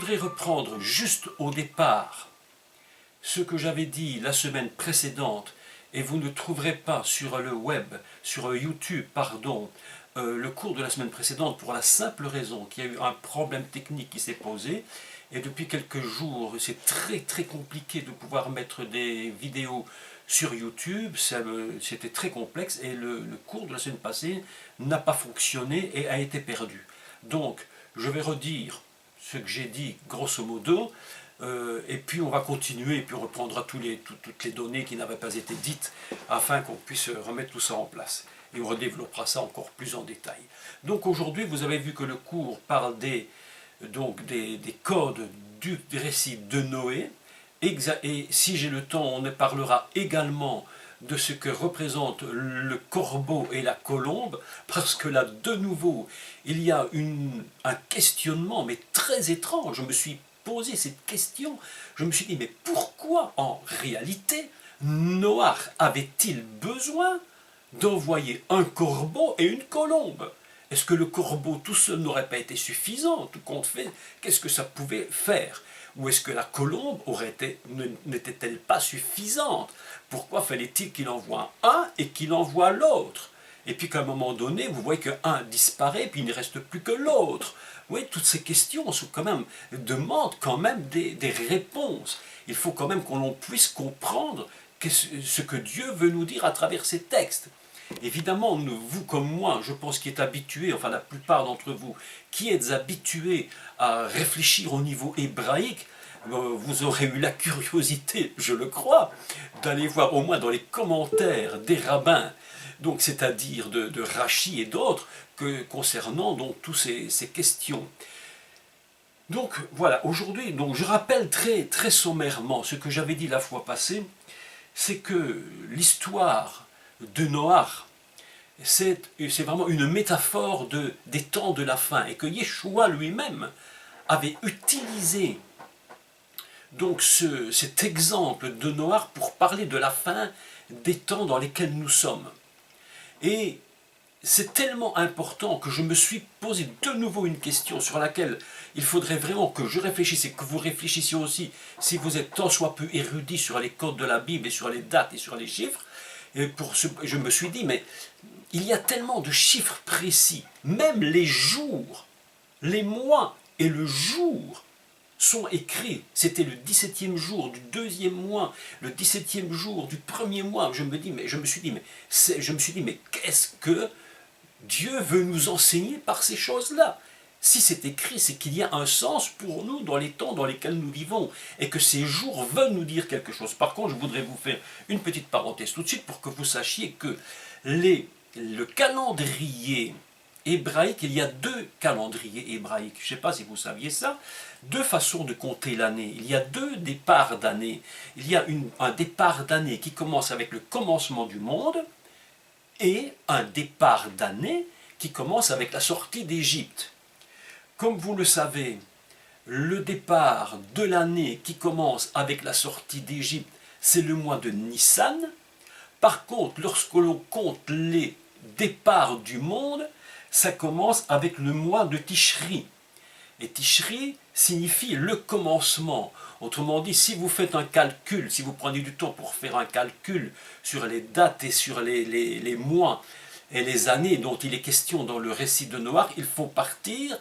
voudrais reprendre juste au départ ce que j'avais dit la semaine précédente, et vous ne trouverez pas sur le web, sur YouTube, pardon, le cours de la semaine précédente pour la simple raison qu'il y a eu un problème technique qui s'est posé, et depuis quelques jours, c'est très compliqué de pouvoir mettre des vidéos sur YouTube, c'était très complexe, et le cours de la semaine passée n'a pas fonctionné et a été perdu. Donc, je vais redire ce que j'ai dit grosso modo, et puis on va continuer, et puis on reprendra toutes les données qui n'avaient pas été dites, afin qu'on puisse remettre tout ça en place. Et on redéveloppera ça encore plus en détail. Donc aujourd'hui, vous avez vu que le cours parle des codes du récit de Noé, et si j'ai le temps, on parlera également de ce que représente le corbeau et la colombe, parce que là, de nouveau, il y a un questionnement, mais très étrange. Je me suis posé cette question, je me suis dit, mais pourquoi en réalité Noach avait-il besoin d'envoyer un corbeau et une colombe? Est-ce que le corbeau tout seul n'aurait pas été suffisant, tout compte fait? Qu'est-ce que ça pouvait faire? Ou est-ce que la colombe n'était-elle pas suffisante? Pourquoi fallait-il qu'il envoie un et qu'il envoie l'autre? Et puis qu'à un moment donné, vous voyez qu'un disparaît, puis il ne reste plus que l'autre. Vous voyez, toutes ces questions demandent quand même des réponses. Il faut quand même qu'on puisse comprendre ce que Dieu veut nous dire à travers ces textes. Évidemment, vous comme moi, je pense qui êtes habitués, enfin la plupart d'entre vous, qui êtes habitués à réfléchir au niveau hébraïque, vous aurez eu la curiosité, je le crois, d'aller voir au moins dans les commentaires des rabbins, donc c'est-à-dire de Rachi et d'autres, concernant donc toutes ces questions. Donc voilà, aujourd'hui, je rappelle très sommairement ce que j'avais dit la fois passée, c'est que l'histoire de Noach, c'est vraiment une métaphore des temps de la fin, et que Yeshua lui-même avait utilisé donc cet exemple de Noach pour parler de la fin des temps dans lesquels nous sommes. Et c'est tellement important que je me suis posé de nouveau une question sur laquelle il faudrait vraiment que je réfléchisse, et que vous réfléchissiez aussi, si vous êtes tant soit peu érudit sur les codes de la Bible et sur les dates et sur les chiffres. Et je me suis dit, mais il y a tellement de chiffres précis, même les jours, les mois et le jour sont écrits. C'était le 17e jour du 2e mois, le 17e jour du 1er mois. Je me suis dit, mais qu'est-ce que Dieu veut nous enseigner par ces choses-là? Si c'est écrit, c'est qu'il y a un sens pour nous dans les temps dans lesquels nous vivons, et que ces jours veulent nous dire quelque chose. Par contre, je voudrais vous faire une petite parenthèse tout de suite pour que vous sachiez que le calendrier hébraïque, il y a deux calendriers hébraïques. Je ne sais pas si vous saviez ça. Deux façons de compter l'année. Il y a deux départs d'année. Il y a un départ d'année qui commence avec le commencement du monde, et un départ d'année qui commence avec la sortie d'Égypte. Comme vous le savez, le départ de l'année qui commence avec la sortie d'Égypte, c'est le mois de Nissan. Par contre, lorsque l'on compte les départs du monde, ça commence avec le mois de Tishri. Et Tishri signifie le commencement. Autrement dit, si vous faites un calcul, si vous prenez du temps pour faire un calcul sur les dates et sur les mois et les années dont il est question dans le récit de Noach, il faut partir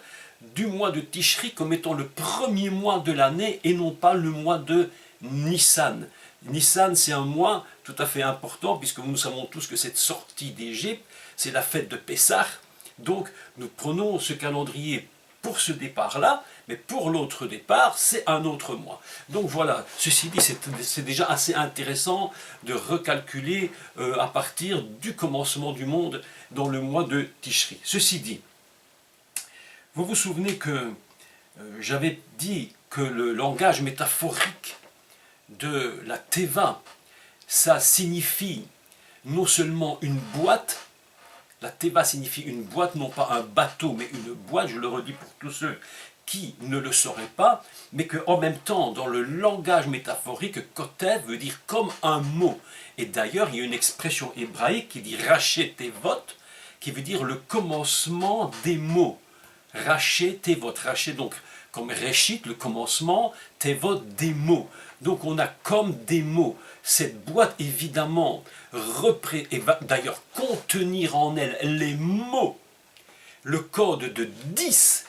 du mois de Tishri comme étant le premier mois de l'année, et non pas le mois de Nissan. Nissan, c'est un mois tout à fait important, puisque nous savons tous que cette sortie d'Égypte, c'est la fête de Pessah. Donc nous prenons ce calendrier pour ce départ-là, mais pour l'autre départ, c'est un autre mois. Donc voilà, ceci dit, c'est déjà assez intéressant de recalculer à partir du commencement du monde dans le mois de Tishri. Ceci dit, vous vous souvenez que j'avais dit que le langage métaphorique de la Teva, ça signifie non seulement une boîte. La Teva signifie une boîte, non pas un bateau, mais une boîte, je le redis pour tous ceux qui ne le sauraient pas, mais qu'en même temps, dans le langage métaphorique, Kotev veut dire comme un mot. Et d'ailleurs, il y a une expression hébraïque qui dit Raché Tevot, qui veut dire le commencement des mots. Raché Tevot, Raché, donc comme Réchit, le commencement, Tevot, des mots. Donc on a comme des mots. Cette boîte, évidemment, et va d'ailleurs contenir en elle les mots. Le code de 10,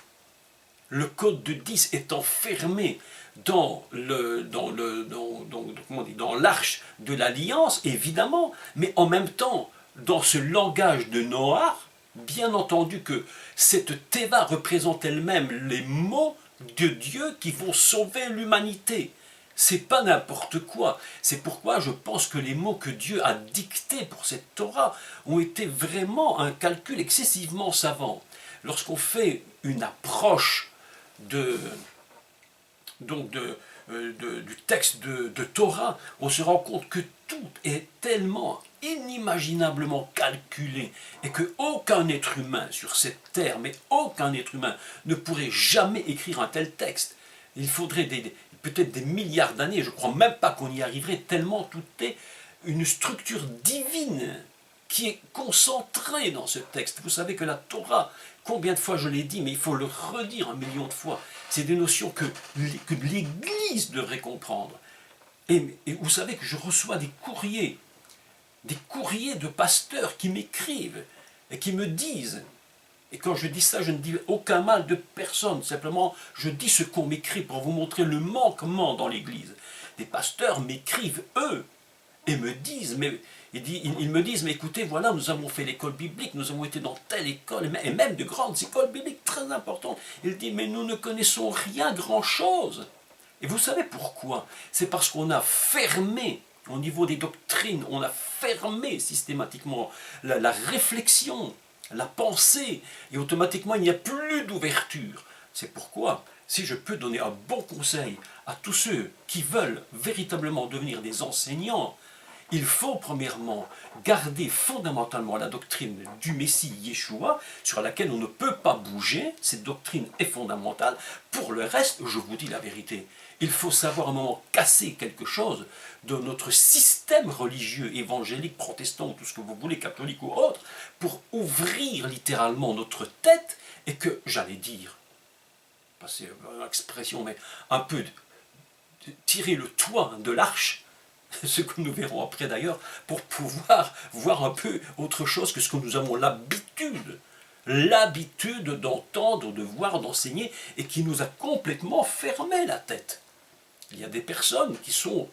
le code de 10 est enfermé dans l'arche de l'alliance, évidemment, mais en même temps, dans ce langage de Noah, bien entendu que cette Teva représente elle-même les mots de Dieu qui vont sauver l'humanité. C'est pas n'importe quoi. C'est pourquoi je pense que les mots que Dieu a dictés pour cette Torah ont été vraiment un calcul excessivement savant. Lorsqu'on fait une approche du texte de Torah, on se rend compte que tout est tellement inimaginablement calculé et que aucun être humain sur cette terre, mais aucun être humain ne pourrait jamais écrire un tel texte. Il faudrait peut-être des milliards d'années, je ne crois même pas qu'on y arriverait, tellement tout est une structure divine qui est concentrée dans ce texte. Vous savez que la Torah, combien de fois je l'ai dit, mais il faut le redire 1 million de fois, c'est des notions que l'Église devrait comprendre. Et vous savez que je reçois des courriers de pasteurs qui m'écrivent et qui me disent, et quand je dis ça, je ne dis aucun mal de personne, simplement je dis ce qu'on m'écrit pour vous montrer le manquement dans l'Église. Des pasteurs m'écrivent, eux, et me disent, ils me disent, mais écoutez, voilà, nous avons fait l'école biblique, nous avons été dans telle école, et même de grandes écoles bibliques très importantes. Ils disent, mais nous ne connaissons rien grand-chose. Et vous savez pourquoi? C'est parce qu'on a fermé, au niveau des doctrines, on a fermé systématiquement la réflexion, la pensée, et automatiquement il n'y a plus d'ouverture. C'est pourquoi, si je peux donner un bon conseil à tous ceux qui veulent véritablement devenir des enseignants, il faut premièrement garder fondamentalement la doctrine du Messie Yeshua, sur laquelle on ne peut pas bouger. Cette doctrine est fondamentale. Pour le reste, je vous dis la vérité, il faut savoir à un moment casser quelque chose de notre système religieux, évangélique, protestant, tout ce que vous voulez, catholique ou autre, pour ouvrir littéralement notre tête et que, j'allais dire, c'est une expression, mais un peu tirer le toit de l'arche, ce que nous verrons après d'ailleurs, pour pouvoir voir un peu autre chose que ce que nous avons l'habitude d'entendre, de voir, d'enseigner, et qui nous a complètement fermé la tête. Il y a des personnes qui sont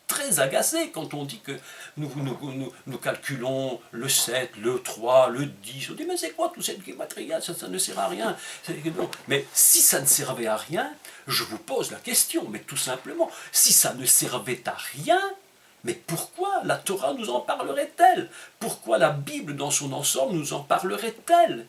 très agacées quand on dit que nous calculons le 7, le 3, le 10. On dit, mais c'est quoi tout cette matériel, ça ne sert à rien. Mais si ça ne servait à rien, je vous pose la question, mais tout simplement, si ça ne servait à rien, mais pourquoi la Torah nous en parlerait-elle? Pourquoi la Bible dans son ensemble nous en parlerait-elle?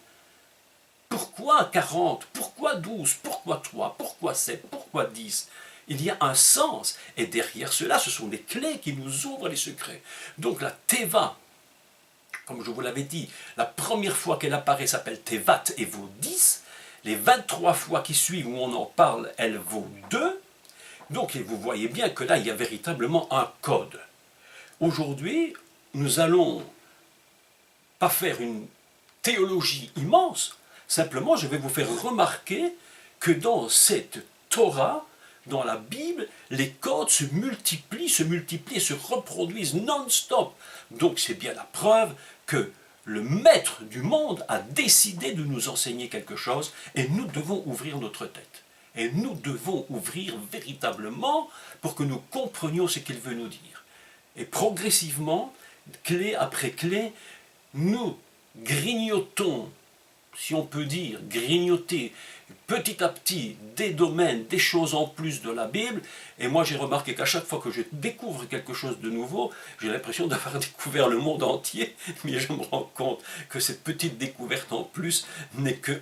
Pourquoi 40? Pourquoi 12? Pourquoi 3? Pourquoi 7? Pourquoi 10? Il y a un sens, et derrière cela, ce sont des clés qui nous ouvrent les secrets. Donc la Teva, comme je vous l'avais dit, la première fois qu'elle apparaît s'appelle Tevat et vaut 10. Les 23 fois qui suivent où on en parle, elle vaut 2. Donc vous voyez bien que là, il y a véritablement un code. Aujourd'hui, nous allons pas faire une théologie immense, simplement je vais vous faire remarquer que dans cette Torah, dans la Bible, les codes se multiplient et se reproduisent non-stop. Donc c'est bien la preuve que le maître du monde a décidé de nous enseigner quelque chose et nous devons ouvrir notre tête. Et nous devons ouvrir véritablement pour que nous comprenions ce qu'il veut nous dire. Et progressivement, clé après clé, nous grignotons, si on peut dire, grignoter petit à petit des domaines, des choses en plus de la Bible. Et moi j'ai remarqué qu'à chaque fois que je découvre quelque chose de nouveau, j'ai l'impression d'avoir découvert le monde entier, mais je me rends compte que cette petite découverte en plus n'est que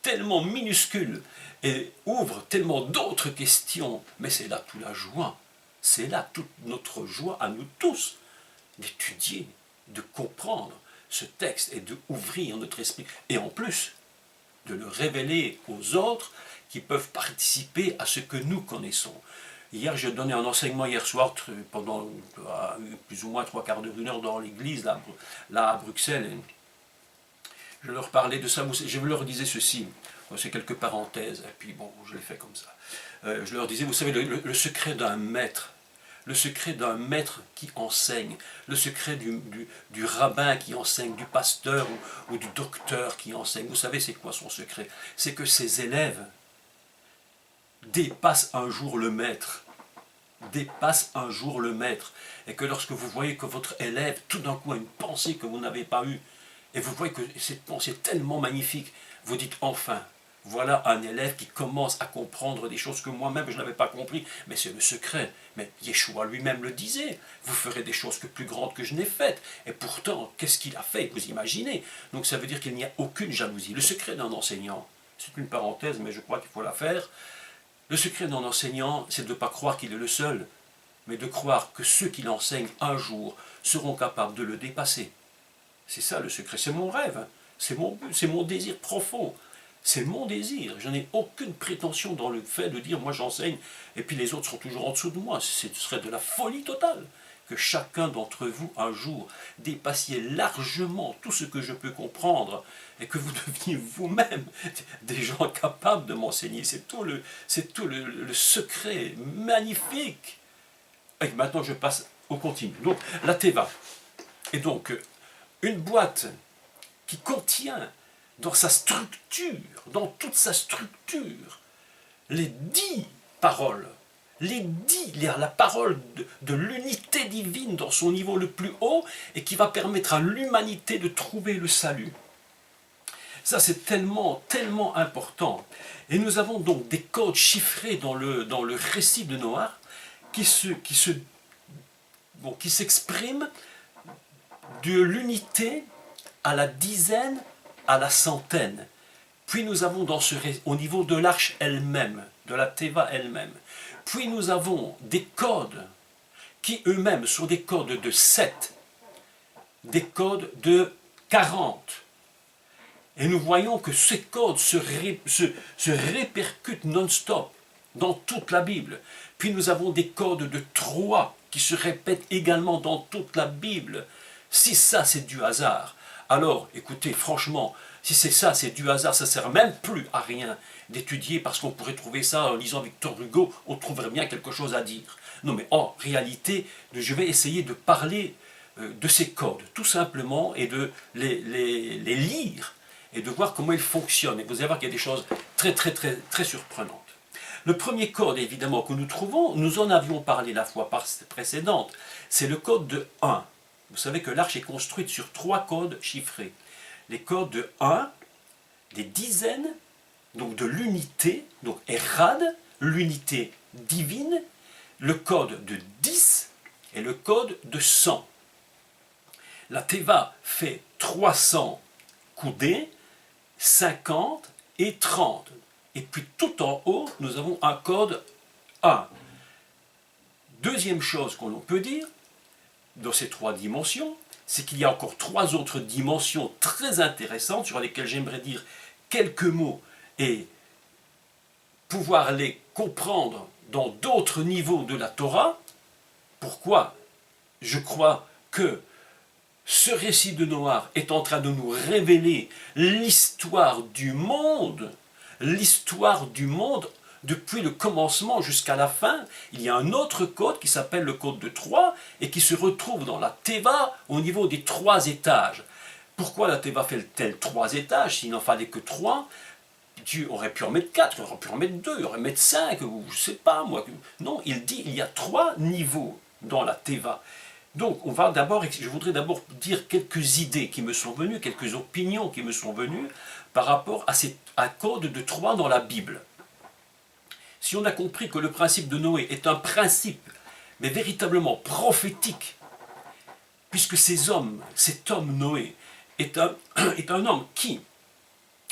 tellement minuscule et ouvre tellement d'autres questions. Mais c'est là toute la joie, c'est là toute notre joie à nous tous d'étudier, de comprendre ce texte et d'ouvrir notre esprit. Et en plus, de le révéler aux autres qui peuvent participer à ce que nous connaissons. Hier, j'ai donné un enseignement hier soir pendant plus ou moins 3/4 d'heure, 1 heure dans l'église, là à Bruxelles. je leur parlais de ça, je leur disais ceci, c'est quelques parenthèses, et puis bon, je l'ai fait comme ça. Je leur disais, vous savez, le secret d'un maître, le secret d'un maître qui enseigne, le secret du rabbin qui enseigne, du pasteur ou du docteur qui enseigne, vous savez c'est quoi son secret? C'est que ses élèves dépassent un jour le maître, dépasse un jour le maître, et que lorsque vous voyez que votre élève tout d'un coup a une pensée que vous n'avez pas eue, et vous voyez que cette pensée est tellement magnifique, vous dites enfin, voilà un élève qui commence à comprendre des choses que moi-même je n'avais pas compris, mais c'est le secret. Mais Yeshua lui-même le disait, vous ferez des choses que plus grandes que je n'ai faites, et pourtant, qu'est-ce qu'il a fait, vous imaginez? Donc ça veut dire qu'il n'y a aucune jalousie. Le secret d'un enseignant, c'est une parenthèse, mais je crois qu'il faut la faire. Le secret d'un enseignant, c'est de ne pas croire qu'il est le seul, mais de croire que ceux qui l'enseignent un jour seront capables de le dépasser. C'est ça le secret, c'est mon rêve, c'est mon désir profond, c'est mon désir. Je n'ai aucune prétention dans le fait de dire moi j'enseigne et puis les autres sont toujours en dessous de moi. Ce serait de la folie totale que chacun d'entre vous un jour dépassiez largement tout ce que je peux comprendre et que vous deveniez vous-même des gens capables de m'enseigner. C'est tout le secret magnifique. Et maintenant je passe au continu. Donc la Teva est donc une boîte qui contient dans sa structure, dans toute sa structure, les 10 paroles, la parole de l'unité divine dans son niveau le plus haut et qui va permettre à l'humanité de trouver le salut. Ça c'est tellement, tellement important. Et nous avons donc des codes chiffrés dans le récit de Noah qui s'expriment de l'unité à la dizaine, à la centaine. Puis nous avons au niveau de l'arche elle-même, de la Teva elle-même, puis nous avons des codes qui eux-mêmes sont des codes de 7, des codes de 40. Et nous voyons que ces codes se répercutent non-stop dans toute la Bible. Puis nous avons des codes de 3 qui se répètent également dans toute la Bible. Si ça c'est du hasard, alors écoutez franchement, si c'est ça, c'est du hasard, ça ne sert même plus à rien d'étudier parce qu'on pourrait trouver ça en lisant Victor Hugo, on trouverait bien quelque chose à dire. Non mais en réalité, je vais essayer de parler de ces codes, tout simplement, et de les lire et de voir comment ils fonctionnent. Et vous allez voir qu'il y a des choses très très très très surprenantes. Le premier code, évidemment, que nous trouvons, nous en avions parlé la fois précédente, c'est le code de 1. Vous savez que l'arche est construite sur 3 codes chiffrés. Les codes de 1, des dizaines, donc de l'unité, donc Erad, l'unité divine, le code de 10 et le code de 100. La Teva fait 300 coudées, 50 et 30. Et puis tout en haut, nous avons un code 1. Deuxième chose qu'on peut dire, dans ces 3 dimensions, c'est qu'il y a encore 3 autres dimensions très intéressantes sur lesquelles j'aimerais dire quelques mots et pouvoir les comprendre dans d'autres niveaux de la Torah. Pourquoi je crois que ce récit de Noah est en train de nous révéler l'histoire du monde depuis le commencement jusqu'à la fin. Il y a un autre code qui s'appelle le code de 3 et qui se retrouve dans la Teva au niveau des 3 étages. Pourquoi la Teva fait-elle 3 étages s'il n'en fallait que 3? Dieu aurait pu en mettre 4, il aurait pu en mettre 2, il aurait pu en mettre 5, ou je ne sais pas moi. Non, il dit il y a 3 niveaux dans la Teva. Donc je voudrais d'abord dire quelques idées qui me sont venues, quelques opinions qui me sont venues par rapport à un code de 3 dans la Bible. Si on a compris que le principe de Noé est un principe, mais véritablement prophétique, puisque cet homme Noé, est un homme qui,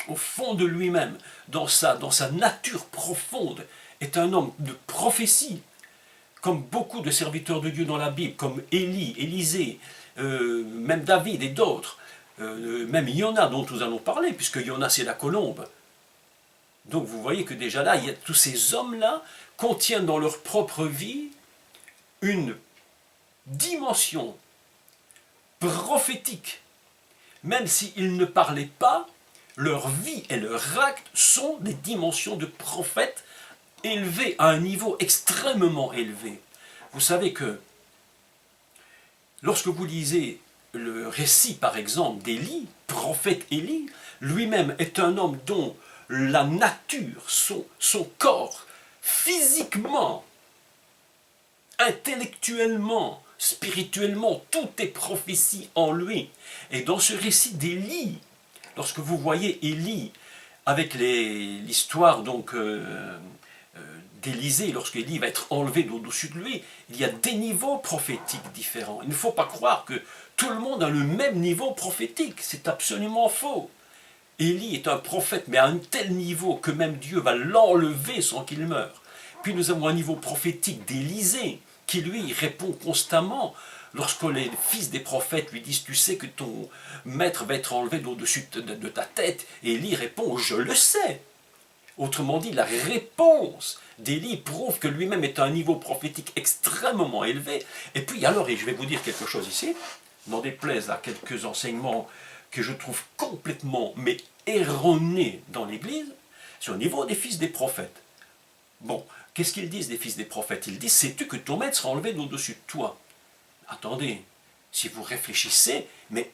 au fond de lui-même, dans sa nature profonde, est un homme de prophétie, comme beaucoup de serviteurs de Dieu dans la Bible, comme Élie, Élisée, même David et d'autres, même Yona dont nous allons parler, puisque Yona c'est la colombe. Donc vous voyez que déjà là, tous ces hommes-là contiennent dans leur propre vie une dimension prophétique, même s'ils ne parlaient pas, leur vie et leur acte sont des dimensions de prophètes élevés à un niveau extrêmement élevé. Vous savez que lorsque vous lisez le récit, par exemple, d'Élie, prophète Élie, lui-même est un homme dont la nature, son corps, physiquement, intellectuellement, spirituellement, tout est prophétie en lui. Et dans ce récit d'Élie, lorsque vous voyez Élie avec l'histoire donc d'Élisée, lorsque Élie va être enlevé d'au-dessus de lui, il y a des niveaux prophétiques différents. Il ne faut pas croire que tout le monde a le même niveau prophétique, c'est absolument faux. Élie est un prophète, mais à un tel niveau que même Dieu va l'enlever sans qu'il meure. Puis nous avons un niveau prophétique d'Élisée, qui lui répond constamment. Lorsque les fils des prophètes lui disent « Tu sais que ton maître va être enlevé d'au-dessus de ta tête », Élie répond « Je le sais ». Autrement dit, la réponse d'Élie prouve que lui-même est à un niveau prophétique extrêmement élevé. Et puis alors, et je vais vous dire quelque chose ici, n'en déplaise à quelques enseignements que je trouve complètement, mais erronés dans l'Église, c'est au niveau des fils des prophètes. Bon, qu'est-ce qu'ils disent des fils des prophètes? Ils disent, sais-tu que ton maître sera enlevé d'au-dessus de toi? Attendez, si vous réfléchissez, mais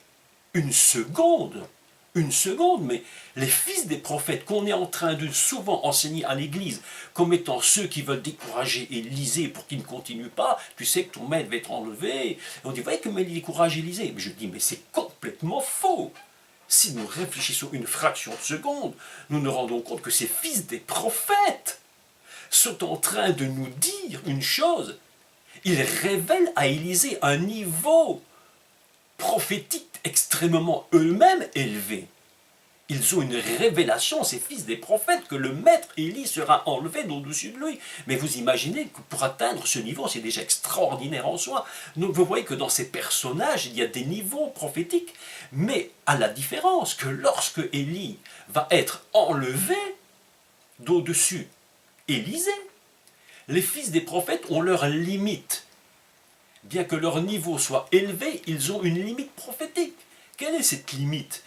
une seconde, mais les fils des prophètes qu'on est en train de souvent enseigner à l'Église comme étant ceux qui veulent décourager Élisée pour qu'il ne continue pas, tu sais que ton maître va être enlevé. Et on dit, voyez comment il décourage Élisée. Mais je dis, mais c'est complètement faux. Si nous réfléchissons une fraction de seconde, nous nous rendons compte que ces fils des prophètes sont en train de nous dire une chose. Ils révèlent à Élisée un niveau prophétique extrêmement eux-mêmes élevés. Ils ont une révélation, ces fils des prophètes, que le maître Élie sera enlevé d'au-dessus de lui. Mais vous imaginez que pour atteindre ce niveau, c'est déjà extraordinaire en soi. Donc vous voyez que dans ces personnages, il y a des niveaux prophétiques, mais à la différence que lorsque Élie va être enlevé d'au-dessus Élisée, les fils des prophètes ont leur limite. Bien que leur niveau soit élevé, ils ont une limite prophétique. Quelle est cette limite?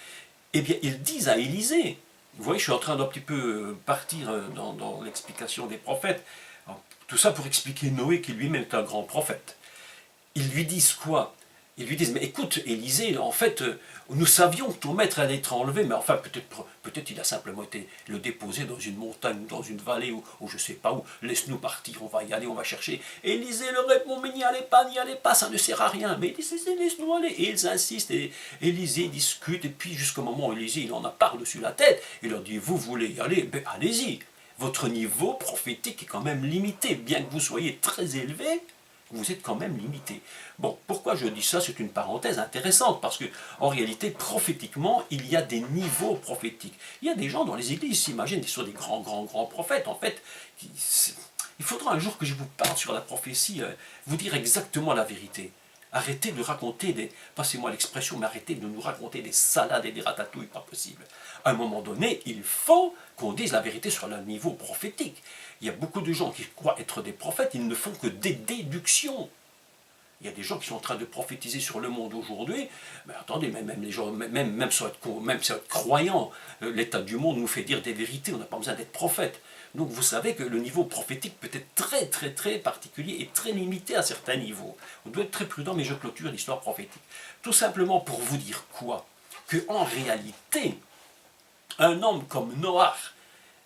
Eh bien, ils disent à Élisée, vous voyez, je suis en train d'un petit peu partir dans l'explication des prophètes, alors, tout ça pour expliquer Noé qui lui-même est un grand prophète. Ils lui disent quoi? Ils lui disent, mais écoute, Élisée, en fait, nous savions que ton maître allait être enlevé, mais enfin, peut-être il a simplement été le déposer dans une montagne, dans une vallée, ou je ne sais pas où, laisse-nous partir, on va y aller, on va chercher. Et Élisée leur répond, mais n'y allez pas, ça ne sert à rien. Mais il dit, laisse-nous aller. Et ils insistent, et Élisée discute, et puis jusqu'au moment où Élisée, il en a par-dessus la tête, il leur dit, vous voulez y aller, ben allez-y. Votre niveau prophétique est quand même limité, bien que vous soyez très élevé, vous êtes quand même limité. Bon, pourquoi je dis ça? C'est une parenthèse intéressante, parce que en réalité, prophétiquement, il y a des niveaux prophétiques. Il y a des gens dans les églises qui s'imaginent qu'ils sont des grands prophètes. En fait, il faudra un jour que je vous parle sur la prophétie, vous dire exactement la vérité. Arrêtez de raconter passez-moi l'expression, mais arrêtez de nous raconter des salades et des ratatouilles, pas possible. À un moment donné, il faut qu'on dise la vérité sur le niveau prophétique. Il y a beaucoup de gens qui croient être des prophètes, ils ne font que des déductions. Il y a des gens qui sont en train de prophétiser sur le monde aujourd'hui, mais attendez, même les gens, même sans être croyants, l'état du monde nous fait dire des vérités, on n'a pas besoin d'être prophète. Donc vous savez que le niveau prophétique peut être très particulier et très limité à certains niveaux. On doit être très prudent, mais je clôture l'histoire prophétique. Tout simplement pour vous dire quoi? Qu'en réalité, un homme comme Noach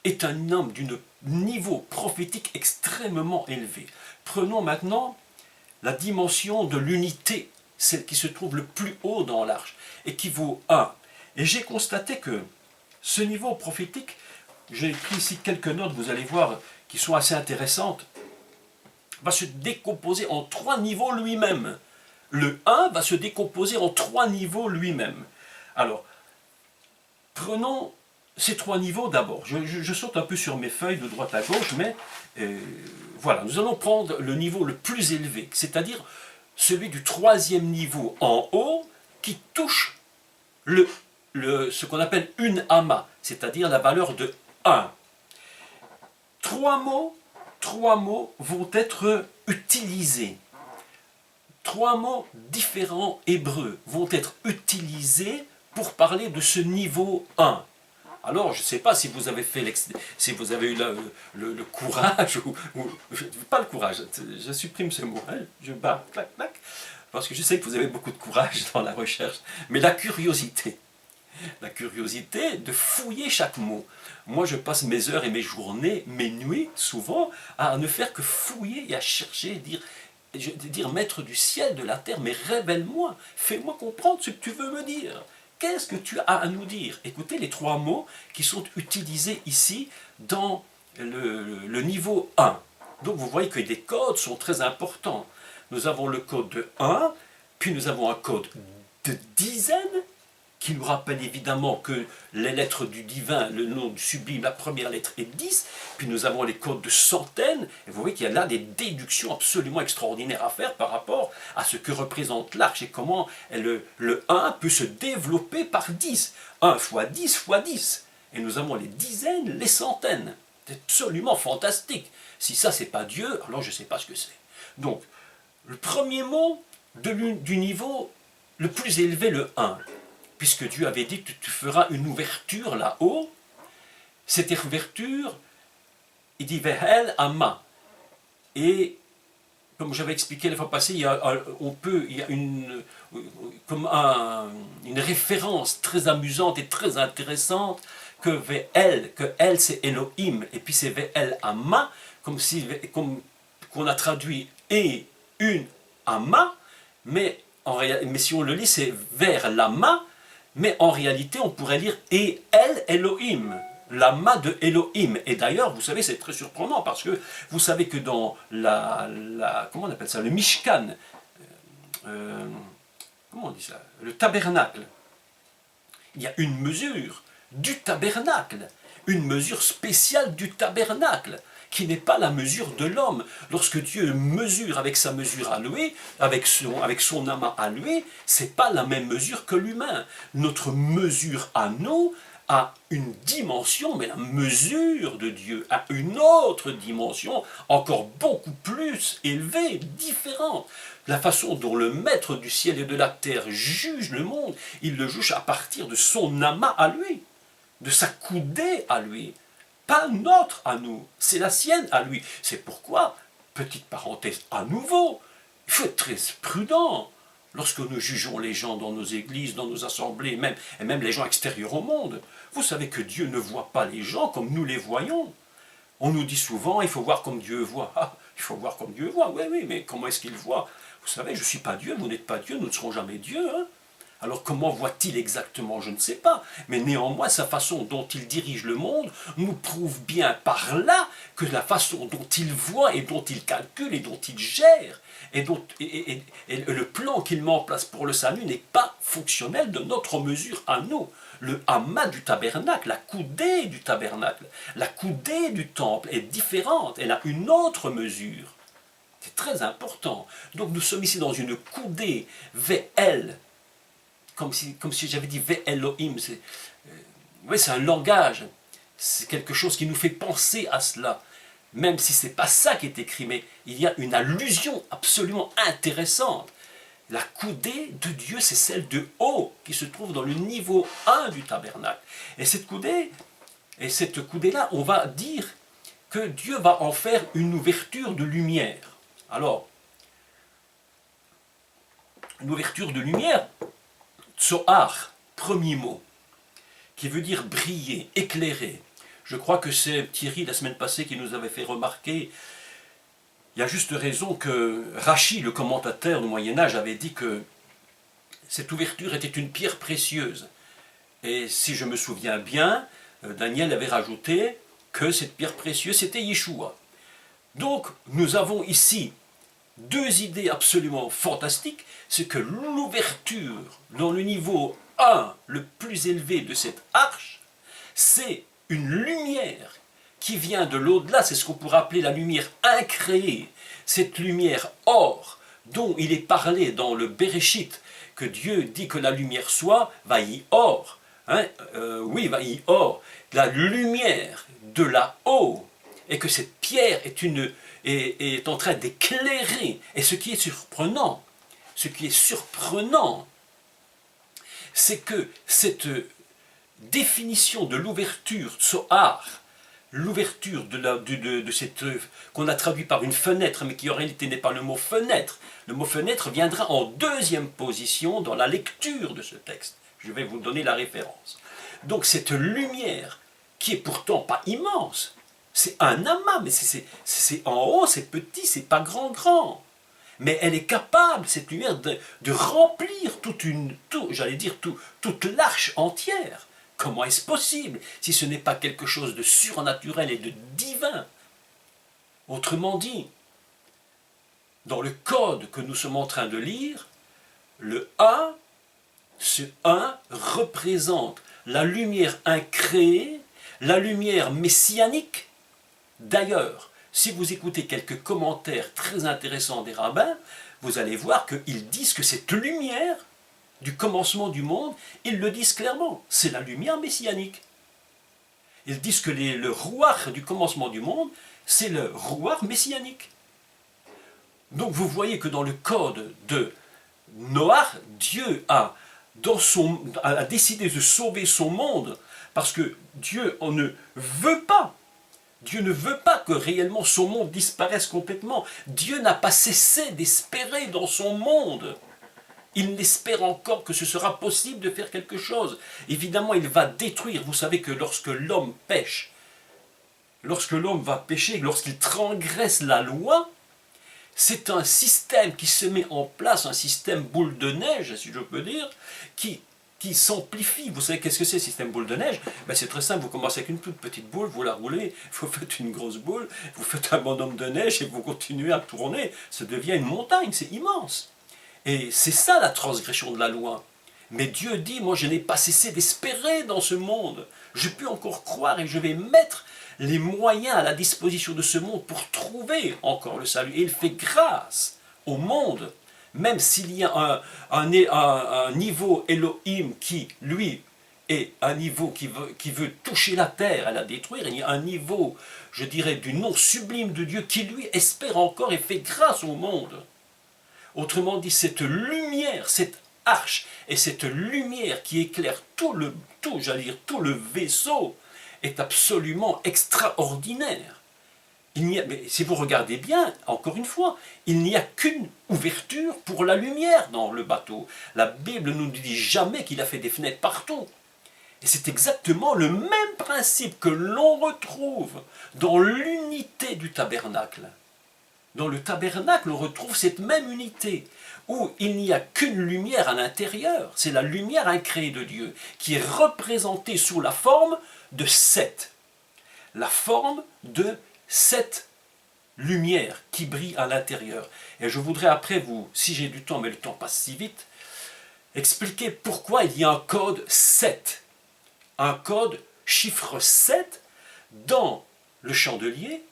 est un homme d'un niveau prophétique extrêmement élevé. Prenons maintenant la dimension de l'unité, celle qui se trouve le plus haut dans l'arche, et qui vaut 1. Et j'ai constaté que ce niveau prophétique, j'ai pris ici quelques notes, vous allez voir, qui sont assez intéressantes, va se décomposer en 3 niveaux lui-même. Le 1 va se décomposer en 3 niveaux lui-même. Alors, prenons ces 3 niveaux d'abord. Je saute un peu sur mes feuilles de droite à gauche, mais voilà, nous allons prendre le niveau le plus élevé, c'est-à-dire celui du 3e niveau en haut, qui touche ce qu'on appelle une amma, c'est-à-dire la valeur de 1. 3 mots vont être utilisés. 3 mots différents hébreux vont être utilisés pour parler de ce niveau 1. Alors, je ne sais pas si vous avez fait si vous avez eu le courage, pas le courage, je supprime ce mot, hein, je bats, clac, clac, parce que je sais que vous avez beaucoup de courage dans la recherche, mais la curiosité de fouiller chaque mot. Moi, je passe mes heures et mes journées, mes nuits, souvent, à ne faire que fouiller et à chercher, dire maître du ciel, de la terre, mais révèle-moi, fais-moi comprendre ce que tu veux me dire. Qu'est-ce que tu as à nous dire? Écoutez les 3 mots qui sont utilisés ici dans le niveau 1. Donc vous voyez que les codes sont très importants. Nous avons le code de 1, puis nous avons un code de dizaines, qui nous rappelle évidemment que les lettres du divin, le nom du sublime, la première lettre est 10, puis nous avons les codes de centaines, et vous voyez qu'il y a là des déductions absolument extraordinaires à faire par rapport à ce que représente l'arche et comment le 1 peut se développer par 10. 1 fois 10 fois 10. Et nous avons les dizaines, les centaines. C'est absolument fantastique. Si ça, c'est pas Dieu, alors je ne sais pas ce que c'est. Donc, le premier mot du niveau le plus élevé, le 1. Puisque Dieu avait dit que tu feras une ouverture là-haut, cette ouverture, il dit Vehel Amma. Et comme j'avais expliqué la fois passée, il y a une référence très amusante et très intéressante que Vehel, que El c'est Elohim, et puis c'est Vehel Amma, comme qu'on a traduit et une Amma, mais si on le lit, c'est vers l'Amma. Mais en réalité, on pourrait lire « Et El Elohim », l'Amma de Elohim. Et d'ailleurs, vous savez, c'est très surprenant parce que vous savez que dans comment on appelle ça, le Mishkan, comment on dit ça, le tabernacle, il y a une mesure du tabernacle, une mesure spéciale du tabernacle, qui n'est pas la mesure de l'homme. Lorsque Dieu mesure avec sa mesure à lui, avec son amas à lui, c'est pas la même mesure que l'humain. Notre mesure à nous a une dimension, mais la mesure de Dieu a une autre dimension, encore beaucoup plus élevée, différente. La façon dont le maître du ciel et de la terre juge le monde, il le juge à partir de son amas à lui, de sa coudée à lui. Pas notre à nous, c'est la sienne à lui. C'est pourquoi, petite parenthèse à nouveau, il faut être très prudent lorsque nous jugeons les gens dans nos églises, dans nos assemblées, et même les gens extérieurs au monde. Vous savez que Dieu ne voit pas les gens comme nous les voyons. On nous dit souvent, il faut voir comme Dieu voit. Ah, il faut voir comme Dieu voit, oui, mais comment est-ce qu'il voit? Vous savez, je ne suis pas Dieu, vous n'êtes pas Dieu, nous ne serons jamais Dieu, hein? Alors comment voit-il exactement? Je ne sais pas. Mais néanmoins, sa façon dont il dirige le monde nous prouve bien par là que la façon dont il voit et dont il calcule et dont il gère et le plan qu'il met en place pour le salut n'est pas fonctionnel de notre mesure à nous. Le amas du tabernacle, la coudée du tabernacle, la coudée du temple est différente, elle a une autre mesure. C'est très important. Donc nous sommes ici dans une coudée VL, comme si j'avais dit Elohim, c'est un langage, c'est quelque chose qui nous fait penser à cela, même si ce n'est pas ça qui est écrit, mais il y a une allusion absolument intéressante. La coudée de Dieu, c'est celle de haut, qui se trouve dans le niveau 1 du tabernacle. Et cette coudée-là, on va dire que Dieu va en faire une ouverture de lumière. Alors, une ouverture de lumière, Tsoar, premier mot, qui veut dire briller, éclairer. Je crois que c'est Thierry, la semaine passée, qui nous avait fait remarquer, il y a juste raison que Rachi, le commentateur du Moyen-Âge, avait dit que cette ouverture était une pierre précieuse. Et si je me souviens bien, Daniel avait rajouté que cette pierre précieuse, c'était Yeshua. Donc, nous avons ici 2 idées absolument fantastiques, c'est que l'ouverture dans le niveau 1, le plus élevé de cette arche, c'est une lumière qui vient de l'au-delà, c'est ce qu'on pourrait appeler la lumière incréée, cette lumière or, dont il est parlé dans le Bereshit, que Dieu dit que la lumière soit, vaï or, oui, vaï or, la lumière de là-haut, et que cette pierre est en train d'éclairer. Et ce qui est surprenant, c'est que cette définition de l'ouverture, Tsoar, l'ouverture de cette qu'on a traduit par une fenêtre, mais qui en réalité n'est pas le mot fenêtre. Le mot fenêtre viendra en deuxième position dans la lecture de ce texte. Je vais vous donner la référence. Donc cette lumière, qui est pourtant pas immense, c'est un amas, mais c'est en haut, c'est petit, c'est pas grand. Mais elle est capable, cette lumière, de remplir toute l'arche entière. Comment est-ce possible si ce n'est pas quelque chose de surnaturel et de divin? Autrement dit, dans le code que nous sommes en train de lire, le 1, ce 1 représente la lumière incréée, la lumière messianique. D'ailleurs, si vous écoutez quelques commentaires très intéressants des rabbins, vous allez voir qu'ils disent que cette lumière du commencement du monde, ils le disent clairement, c'est la lumière messianique. Ils disent que le rouach du commencement du monde, c'est le rouach messianique. Donc vous voyez que dans le code de Noach, Dieu a décidé de sauver son monde, parce que Dieu ne veut pas que réellement son monde disparaisse complètement. Dieu n'a pas cessé d'espérer dans son monde. Il espère encore que ce sera possible de faire quelque chose. Évidemment, il va détruire. Vous savez que lorsque l'homme pêche, lorsque l'homme va pécher, lorsqu'il transgresse la loi, c'est un système qui se met en place, un système boule de neige, si je peux dire, qui s'amplifie. Vous savez qu'est-ce que c'est le système boule de neige? C'est très simple, vous commencez avec une toute petite boule, vous la roulez, vous faites une grosse boule, vous faites un bonhomme de neige et vous continuez à tourner, ça devient une montagne, c'est immense. Et c'est ça la transgression de la loi. Mais Dieu dit, moi je n'ai pas cessé d'espérer dans ce monde, je peux encore croire et je vais mettre les moyens à la disposition de ce monde pour trouver encore le salut. Et il fait grâce au monde, même s'il y a un niveau Elohim qui, lui, est un niveau qui veut toucher la terre et la détruire. Il y a un niveau, je dirais, du nom sublime de Dieu qui, lui, espère encore et fait grâce au monde. Autrement dit, cette lumière, cette arche et cette lumière qui éclaire tout le vaisseau est absolument extraordinaire. Mais si vous regardez bien, encore une fois, il n'y a qu'une ouverture pour la lumière dans le bateau. La Bible ne nous dit jamais qu'il a fait des fenêtres partout. Et c'est exactement le même principe que l'on retrouve dans l'unité du tabernacle. Dans le tabernacle, on retrouve cette même unité, où il n'y a qu'une lumière à l'intérieur, c'est la lumière incréée de Dieu, qui est représentée sous la forme de 7. La forme de 7 lumières qui brillent à l'intérieur. Et je voudrais après vous, si j'ai du temps, mais le temps passe si vite, expliquer pourquoi il y a un code 7. Un code chiffre 7 dans le chandelier,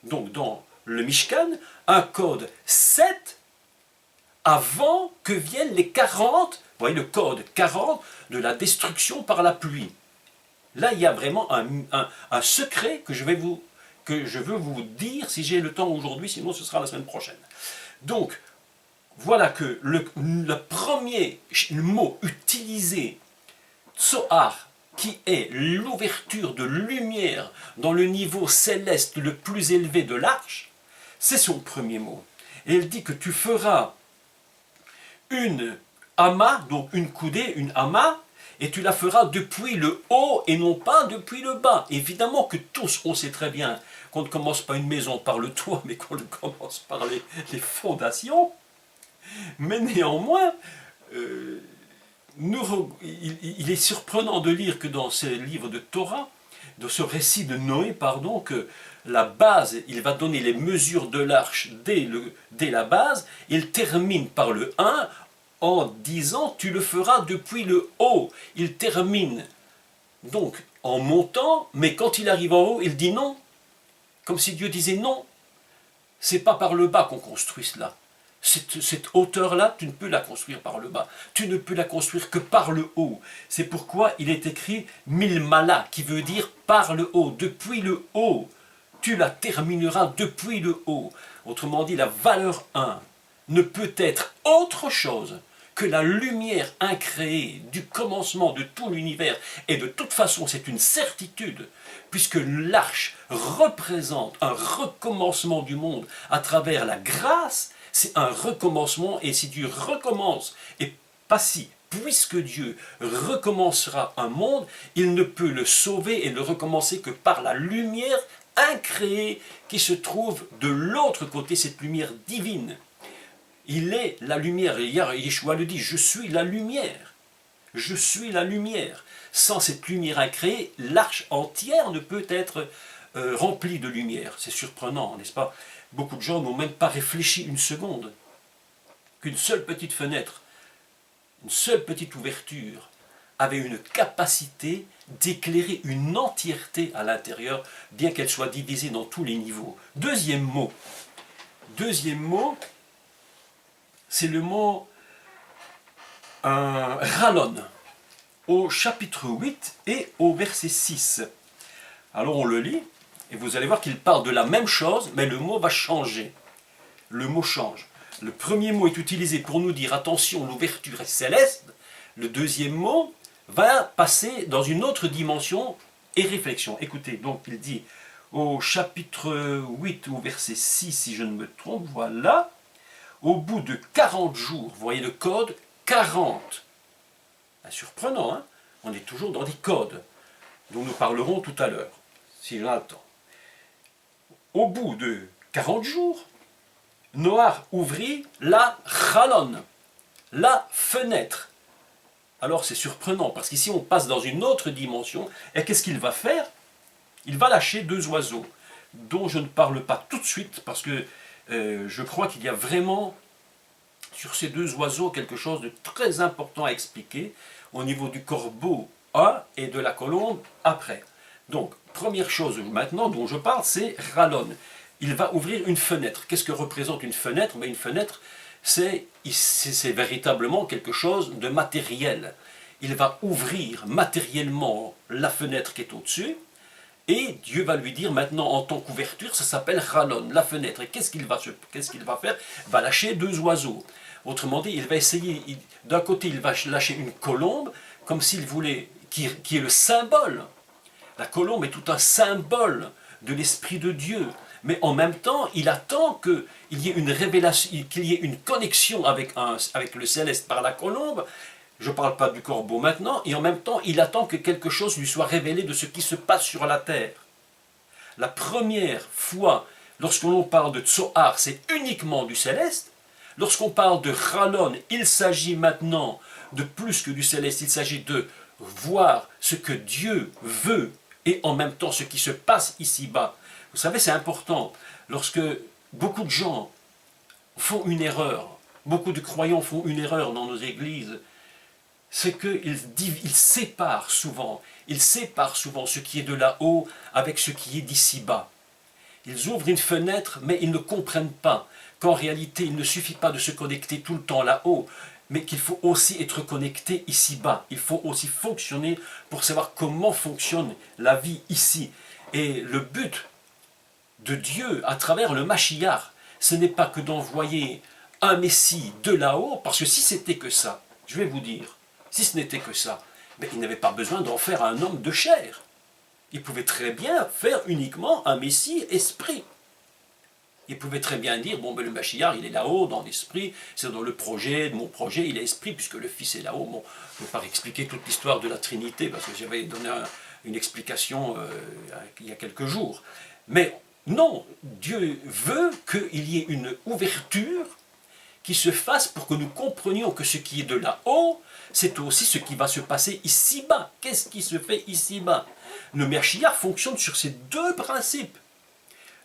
donc dans le Mishkan, un code 7 avant que viennent les 40, vous voyez le code 40 de la destruction par la pluie. Là, il y a vraiment un secret que je veux vous dire si j'ai le temps aujourd'hui, sinon ce sera la semaine prochaine. Donc, voilà que le premier mot utilisé, Tsoar, qui est l'ouverture de lumière dans le niveau céleste le plus élevé de l'arche, c'est son premier mot. Et il dit que tu feras une amas, donc une coudée, une amas, et tu la feras depuis le haut et non pas depuis le bas. Évidemment que tous, on sait très bien qu'on ne commence pas une maison par le toit, mais qu'on commence par les fondations. Mais néanmoins, il est surprenant de lire que dans ce livre de Torah, dans ce récit de Noé, que la base, il va donner les mesures de l'arche dès la base, il termine par le 1 en disant « tu le feras depuis le haut ». Il termine donc en montant, mais quand il arrive en haut, il dit non, comme si Dieu disait non, c'est pas par le bas qu'on construit cela. Cette hauteur-là, tu ne peux la construire par le bas. Tu ne peux la construire que par le haut. C'est pourquoi il est écrit « milmala » qui veut dire « par le haut », depuis le haut. Tu la termineras depuis le haut. Autrement dit, la valeur 1 ne peut être autre chose que la lumière incréée du commencement de tout l'univers, et de toute façon c'est une certitude, puisque l'arche représente un recommencement du monde à travers la grâce, c'est un recommencement, et si Dieu recommence, et pas si, puisque Dieu recommencera un monde, il ne peut le sauver et le recommencer que par la lumière incréée qui se trouve de l'autre côté, cette lumière divine. Il est la lumière. Et hier, Yeshua le dit, je suis la lumière. Je suis la lumière. Sans cette lumière incréée, l'arche entière ne peut être remplie de lumière. C'est surprenant, n'est-ce pas? Beaucoup de gens n'ont même pas réfléchi une seconde qu'une seule petite fenêtre, une seule petite ouverture avait une capacité d'éclairer une entièreté à l'intérieur, bien qu'elle soit divisée dans tous les niveaux. Deuxième mot, c'est le mot ralon, au chapitre 8 et au verset 6. Alors on le lit, et vous allez voir qu'il parle de la même chose, mais le mot va changer. Le mot change. Le premier mot est utilisé pour nous dire, attention, l'ouverture est céleste. Le deuxième mot va passer dans une autre dimension et réflexion. Écoutez, donc il dit au chapitre 8, au verset 6, si je ne me trompe, voilà, au bout de 40 jours, vous voyez le code, 40. Surprenant, hein? On est toujours dans des codes, dont nous parlerons tout à l'heure, si j'en ai le temps. Au bout de 40 jours, Noach ouvrit la chalon, la fenêtre. Alors c'est surprenant, parce qu'ici on passe dans une autre dimension, et qu'est-ce qu'il va faire? Il va lâcher deux oiseaux, dont je ne parle pas tout de suite, parce que je crois qu'il y a vraiment sur ces deux oiseaux quelque chose de très important à expliquer, au niveau du corbeau A et de la colombe après. Donc, première chose maintenant dont je parle, c'est ralon. Il va ouvrir une fenêtre. Qu'est-ce que représente une fenêtre? Une fenêtre, c'est véritablement quelque chose de matériel. Il va ouvrir matériellement la fenêtre qui est au-dessus, et Dieu va lui dire maintenant en tant qu'ouverture, ça s'appelle ralon, la fenêtre. Et qu'est-ce qu'il va faire? Il va lâcher deux oiseaux. Autrement dit, il va essayer, d'un côté il va lâcher une colombe, comme s'il voulait, qui est le symbole. La colombe est tout un symbole de l'Esprit de Dieu. Mais en même temps, il attend qu'il y ait une révélation, qu'il y ait une connexion avec le céleste par la colombe. Je ne parle pas du corbeau maintenant. Et en même temps, il attend que quelque chose lui soit révélé de ce qui se passe sur la terre. La première fois, lorsque l'on parle de Tsoar, c'est uniquement du céleste. Lorsqu'on parle de Ralon, il s'agit maintenant de plus que du céleste. Il s'agit de voir ce que Dieu veut et en même temps ce qui se passe ici-bas. Vous savez, c'est important. Lorsque beaucoup de gens font une erreur, beaucoup de croyants font une erreur dans nos églises, c'est qu'ils séparent souvent ce qui est de là-haut avec ce qui est d'ici-bas. Ils ouvrent une fenêtre, mais ils ne comprennent pas qu'en réalité, il ne suffit pas de se connecter tout le temps là-haut, mais qu'il faut aussi être connecté ici-bas. Il faut aussi fonctionner pour savoir comment fonctionne la vie ici. Et le but de Dieu à travers le Mashiach, ce n'est pas que d'envoyer un Messie de là-haut, parce que si c'était que ça, je vais vous dire, si ce n'était que ça, mais il n'avait pas besoin d'en faire un homme de chair. Il pouvait très bien faire uniquement un Messie esprit. Il pouvait très bien dire, bon, ben, le Mashiach, il est là-haut, dans l'esprit, c'est dans le projet, mon projet, il est esprit, puisque le Fils est là-haut. Bon, je ne vais pas expliquer toute l'histoire de la Trinité, parce que j'avais donné une explication il y a quelques jours. Mais non, Dieu veut qu'il y ait une ouverture qui se fasse pour que nous comprenions que ce qui est de là-haut, c'est aussi ce qui va se passer ici-bas. Qu'est-ce qui se fait ici-bas? Le Mashiach fonctionne sur ces deux principes.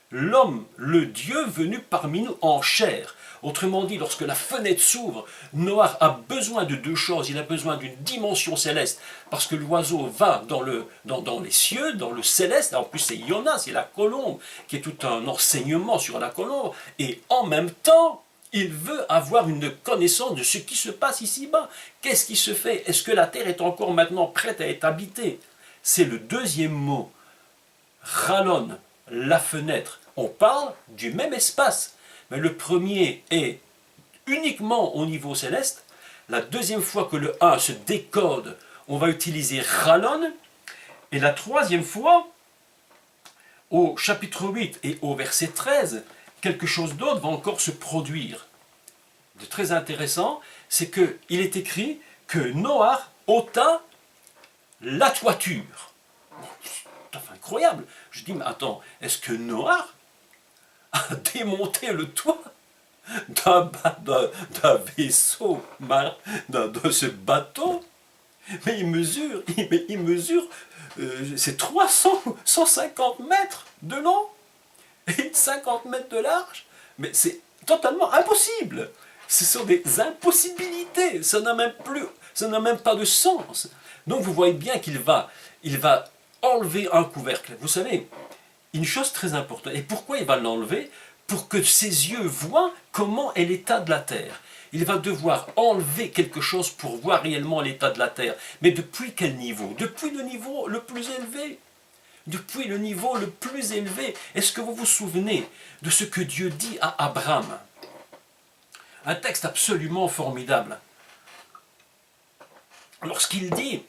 L'homme, le Dieu venu parmi nous en chair. Autrement dit, lorsque la fenêtre s'ouvre, Noach a besoin de deux choses. Il a besoin d'une dimension céleste, parce que l'oiseau va dans les cieux, dans le céleste. En plus, c'est Yona, c'est la colombe, qui est tout un enseignement sur la colombe. Et en même temps, il veut avoir une connaissance de ce qui se passe ici-bas. Qu'est-ce qui se fait? Est-ce que la terre est encore maintenant prête à être habitée? C'est le deuxième mot. Ralon, la fenêtre. On parle du même espace, mais le premier est uniquement au niveau céleste, La deuxième fois que le 1 se décode, on va utiliser Chalon. Et la troisième fois, au chapitre 8 et au verset 13, quelque chose d'autre va encore se produire. De très intéressant, c'est qu'il est écrit que Noach ôta la toiture. C'est incroyable. Je dis, mais attends, est-ce que Noach a démonté le toit d'un vaisseau, de ce bateau? Mais il mesure c'est 150 mètres de long et 50 mètres de large. Mais c'est totalement impossible. Ce sont des impossibilités. Ça n'a même pas de sens. Donc vous voyez bien qu'il va enlever un couvercle. Vous savez, une chose très importante. Et pourquoi il va l'enlever? Pour que ses yeux voient comment est l'état de la terre. Il va devoir enlever quelque chose pour voir réellement l'état de la terre. Mais depuis quel niveau? Depuis le niveau le plus élevé. Depuis le niveau le plus élevé. Est-ce que vous vous souvenez de ce que Dieu dit à Abraham? Un texte absolument formidable. Lorsqu'il dit,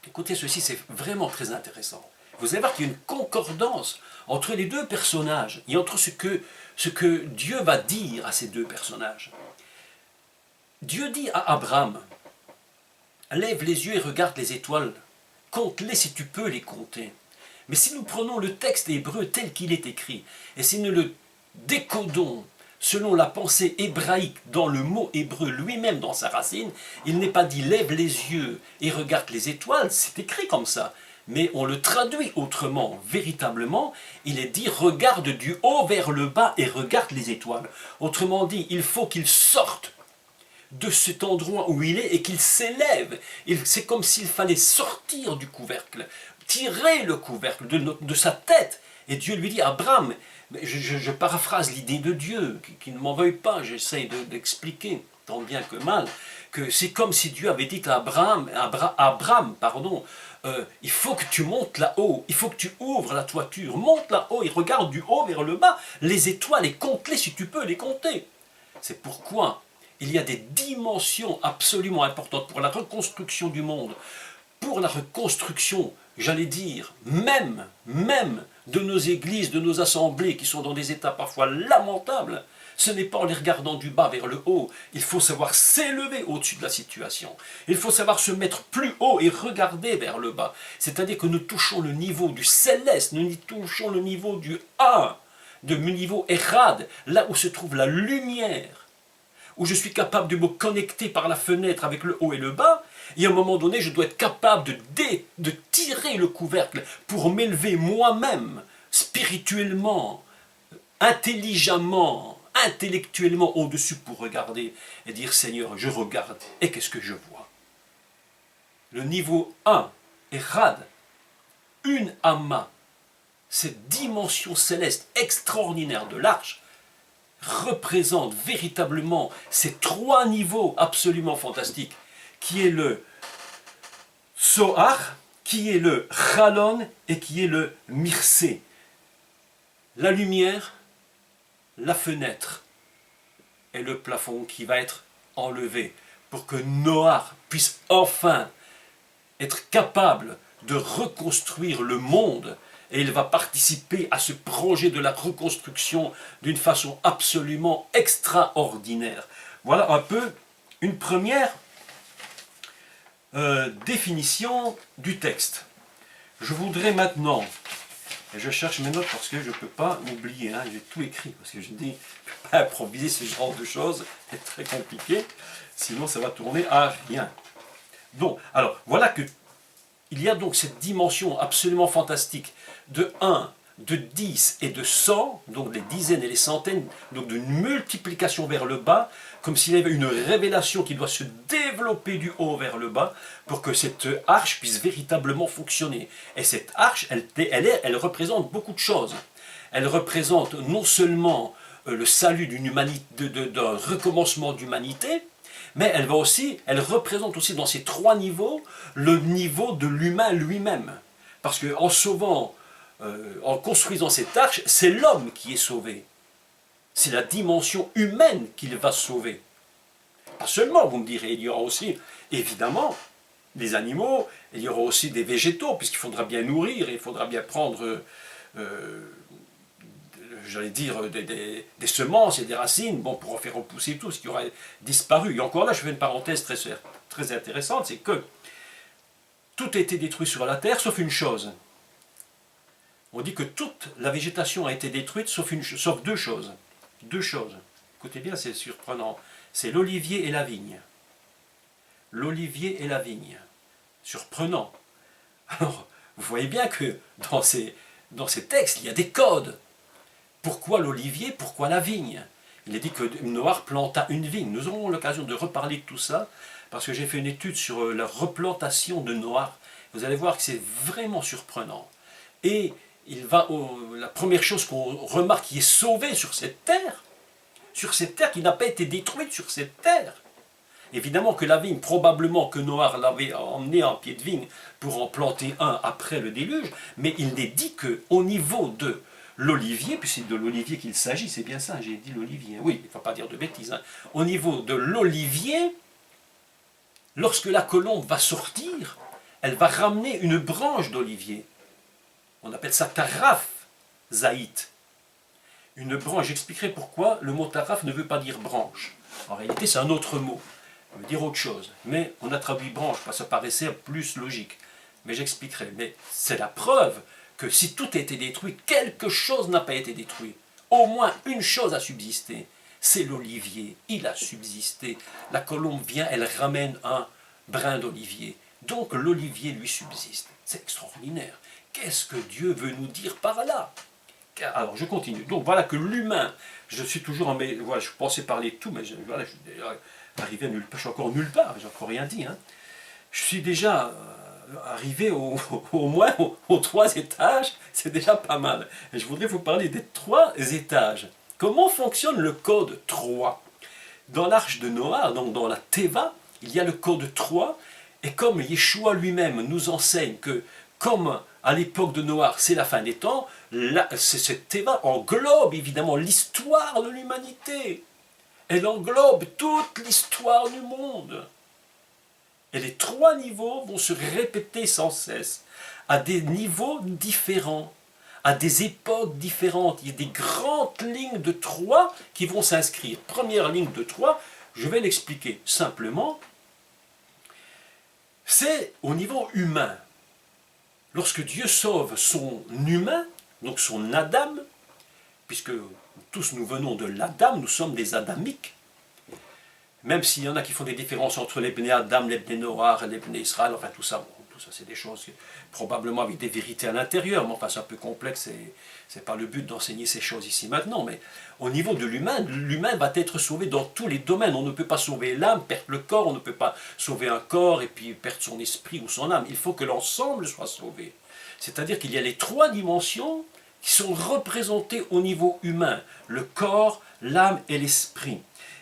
écoutez ceci, c'est vraiment très intéressant. Vous allez voir qu'il y a une concordance entre les deux personnages et entre ce que Dieu va dire à ces deux personnages. Dieu dit à Abraham, lève les yeux et regarde les étoiles, compte-les si tu peux les compter. Mais si nous prenons le texte hébreu tel qu'il est écrit, et si nous le décodons selon la pensée hébraïque dans le mot hébreu lui-même dans sa racine, il n'est pas dit lève les yeux et regarde les étoiles, c'est écrit comme ça. Mais on le traduit autrement, véritablement, il est dit regarde du haut vers le bas et regarde les étoiles. Autrement dit, il faut qu'il sorte de cet endroit où il est et qu'il s'élève. C'est comme s'il fallait sortir du couvercle, tirer le couvercle de sa tête. Et Dieu lui dit, Abraham, je paraphrase l'idée de Dieu, qui ne m'en veuille pas, j'essaye d'expliquer, tant bien que mal, que c'est comme si Dieu avait dit à Abraham, il faut que tu montes là-haut, il faut que tu ouvres la toiture, monte là-haut et regarde du haut vers le bas, les étoiles et compte-les si tu peux les compter. C'est pourquoi il y a des dimensions absolument importantes pour la reconstruction du monde, pour la reconstruction, j'allais dire, même de nos églises, de nos assemblées qui sont dans des états parfois lamentables. Ce n'est pas en les regardant du bas vers le haut. Il faut savoir s'élever au-dessus de la situation. Il faut savoir se mettre plus haut et regarder vers le bas. C'est-à-dire que nous touchons le niveau du céleste, nous touchons le niveau du 1, de niveau Erad, là où se trouve la lumière, où je suis capable de me connecter par la fenêtre avec le haut et le bas, et à un moment donné, je dois être capable de tirer le couvercle pour m'élever moi-même, spirituellement, intelligemment, intellectuellement au-dessus pour regarder et dire Seigneur, je regarde et qu'est-ce que je vois? Le niveau 1 est rad, une amma, cette dimension céleste extraordinaire de l'arche, représente véritablement ces trois niveaux absolument fantastiques, qui est le Sohar, qui est le Chalon et qui est le Mirsé. La lumière, la fenêtre et le plafond qui va être enlevé pour que Noach puisse enfin être capable de reconstruire le monde, et il va participer à ce projet de la reconstruction d'une façon absolument extraordinaire. Voilà un peu une première définition du texte. Je voudrais maintenant, et je cherche mes notes parce que je ne peux pas m'oublier, hein, j'ai tout écrit, parce que je dis, je ne peux pas improviser ce genre de choses, c'est très compliqué, sinon ça va tourner à rien. Donc, alors, voilà que il y a donc cette dimension absolument fantastique de 1, de 10 et de 100, donc les dizaines et les centaines, donc d'une multiplication vers le bas, comme s'il y avait une révélation qui doit se développer du haut vers le bas pour que cette arche puisse véritablement fonctionner. Et cette arche, elle représente beaucoup de choses. Elle représente non seulement le salut d'une humanité, d'un recommencement d'humanité, mais elle représente aussi dans ces trois niveaux le niveau de l'humain lui-même. Parce qu'en sauvant, en construisant cette arche, c'est l'homme qui est sauvé. C'est la dimension humaine qu'il va sauver. Pas seulement, vous me direz, il y aura aussi, évidemment, des animaux, il y aura aussi des végétaux, puisqu'il faudra bien nourrir, il faudra bien prendre, j'allais dire, des semences et des racines, bon, pour en faire repousser tout ce qui aurait disparu. Et encore là, je fais une parenthèse très intéressante, c'est que tout a été détruit sur la terre, sauf une chose. On dit que toute la végétation a été détruite, sauf deux choses. Deux choses. Écoutez bien, c'est surprenant. C'est l'olivier et la vigne. L'olivier et la vigne. Surprenant. Alors, vous voyez bien que dans ces textes, il y a des codes. Pourquoi l'olivier? Pourquoi la vigne? Il est dit que Noach planta une vigne. Nous aurons l'occasion de reparler de tout ça, parce que j'ai fait une étude sur la replantation de Noach. Vous allez voir que c'est vraiment surprenant. Et la première chose qu'on remarque qui est sauvée sur cette terre qui n'a pas été détruite sur cette terre. Évidemment que la vigne, probablement que Noach l'avait emmené en pied de vigne pour en planter un après le déluge, mais il n'est dit qu'au niveau de l'olivier, puis c'est de l'olivier qu'il s'agit, c'est bien ça, j'ai dit l'olivier, oui, il ne faut pas dire de bêtises, hein. Au niveau de l'olivier, lorsque la colombe va sortir, elle va ramener une branche d'olivier. On appelle ça taraf zaït. Une branche, j'expliquerai pourquoi le mot taraf ne veut pas dire branche. En réalité, c'est un autre mot. Ça veut dire autre chose. Mais on a traduit branche, parce que ça paraissait plus logique. Mais j'expliquerai. Mais c'est la preuve que si tout a été détruit, quelque chose n'a pas été détruit. Au moins une chose a subsisté. C'est l'olivier. Il a subsisté. La colombe vient, elle ramène un brin d'olivier. Donc l'olivier lui subsiste. C'est extraordinaire. Qu'est-ce que Dieu veut nous dire par là? Alors je continue. Donc voilà que l'humain, je suis toujours en... Voilà, je pensais parler de tout, mais voilà, je suis déjà arrivé à nulle part. Je suis encore nulle part, j'ai encore rien dit. Hein. Je suis déjà arrivé au moins aux 3 étages, c'est déjà pas mal. Et je voudrais vous parler des 3 étages. Comment fonctionne le code 3? Dans l'arche de Noach, donc dans la Teva, il y a le code 3, et comme Yeshua lui-même nous enseigne que, comme à l'époque de Noach, c'est la fin des temps, cette Teva englobe évidemment l'histoire de l'humanité. Elle englobe toute l'histoire du monde. Et les 3 niveaux vont se répéter sans cesse, à des niveaux différents, à des époques différentes. Il y a des grandes lignes de 3 qui vont s'inscrire. Première ligne de 3, je vais l'expliquer simplement, c'est au niveau humain. Lorsque Dieu sauve son humain, donc son Adam, puisque tous nous venons de l'Adam, nous sommes des Adamiques, même s'il y en a qui font des différences entre les Bnei Adam, les Bnei Noach, les Bnei Israël, enfin tout ça, bon, tout ça c'est des choses probablement avec des vérités à l'intérieur, mais enfin c'est un peu complexe, c'est pas le but d'enseigner ces choses ici maintenant, mais au niveau de l'humain va être sauvé dans tous les domaines. On ne peut pas sauver l'âme, perdre le corps, on ne peut pas sauver un corps et puis perdre son esprit ou son âme. Il faut que l'ensemble soit sauvé. C'est-à-dire qu'il y a les 3 dimensions qui sont représentées au niveau humain, le corps, l'âme et l'esprit.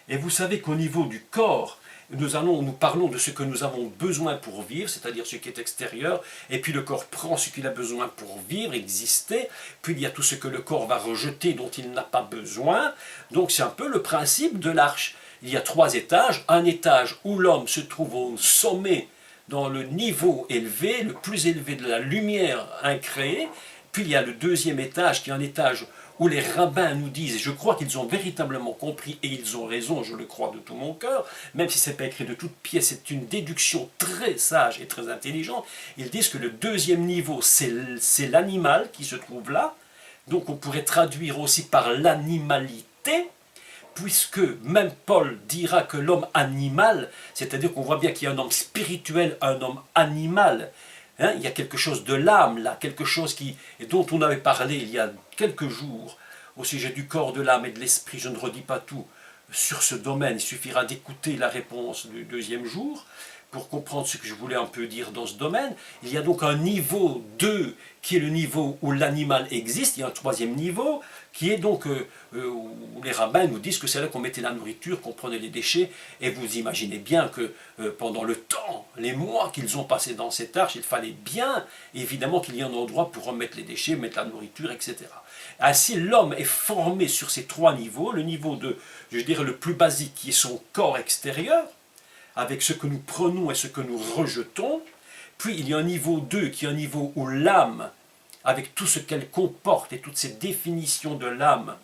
Et vous savez qu'au niveau du corps, nous parlons de ce que nous avons besoin pour vivre, c'est-à-dire ce qui est extérieur, et puis le corps prend ce qu'il a besoin pour vivre, exister, puis il y a tout ce que le corps va rejeter dont il n'a pas besoin. Donc c'est un peu le principe de l'arche. Il y a 3 étages, un étage où l'homme se trouve au sommet, dans le niveau élevé, le plus élevé de la lumière incréée, puis il y a le 2e étage qui est un étage où les rabbins nous disent, et je crois qu'ils ont véritablement compris, et ils ont raison, je le crois de tout mon cœur, même si ce n'est pas écrit de toute pièce, c'est une déduction très sage et très intelligente, ils disent que le 2e niveau, c'est l'animal qui se trouve là, donc on pourrait traduire aussi par l'animalité, puisque même Paul dira que l'homme animal, c'est-à-dire qu'on voit bien qu'il y a un homme spirituel, un homme animal, hein, il y a quelque chose de l'âme là, quelque chose dont on avait parlé il y a quelques jours au sujet du corps, de l'âme et de l'esprit. Je ne redis pas tout sur ce domaine, il suffira d'écouter la réponse du 2e jour. pour comprendre ce que je voulais un peu dire dans ce domaine. Il y a donc un niveau 2 qui est le niveau où l'animal existe. Il y a un troisième niveau qui est donc où les rabbins nous disent que c'est là qu'on mettait la nourriture, qu'on prenait les déchets. Et vous imaginez bien que pendant le temps, les mois qu'ils ont passés dans cette arche, il fallait bien évidemment qu'il y ait un endroit pour remettre les déchets, mettre la nourriture, etc. Ainsi, l'homme est formé sur ces trois niveaux. Le niveau de, je dirais, le plus basique qui est son corps extérieur, avec ce que nous prenons et ce que nous rejetons. Puis il y a un niveau 2 qui est un niveau où l'âme, avec tout ce qu'elle comporte et toutes ces définitions de l'âme,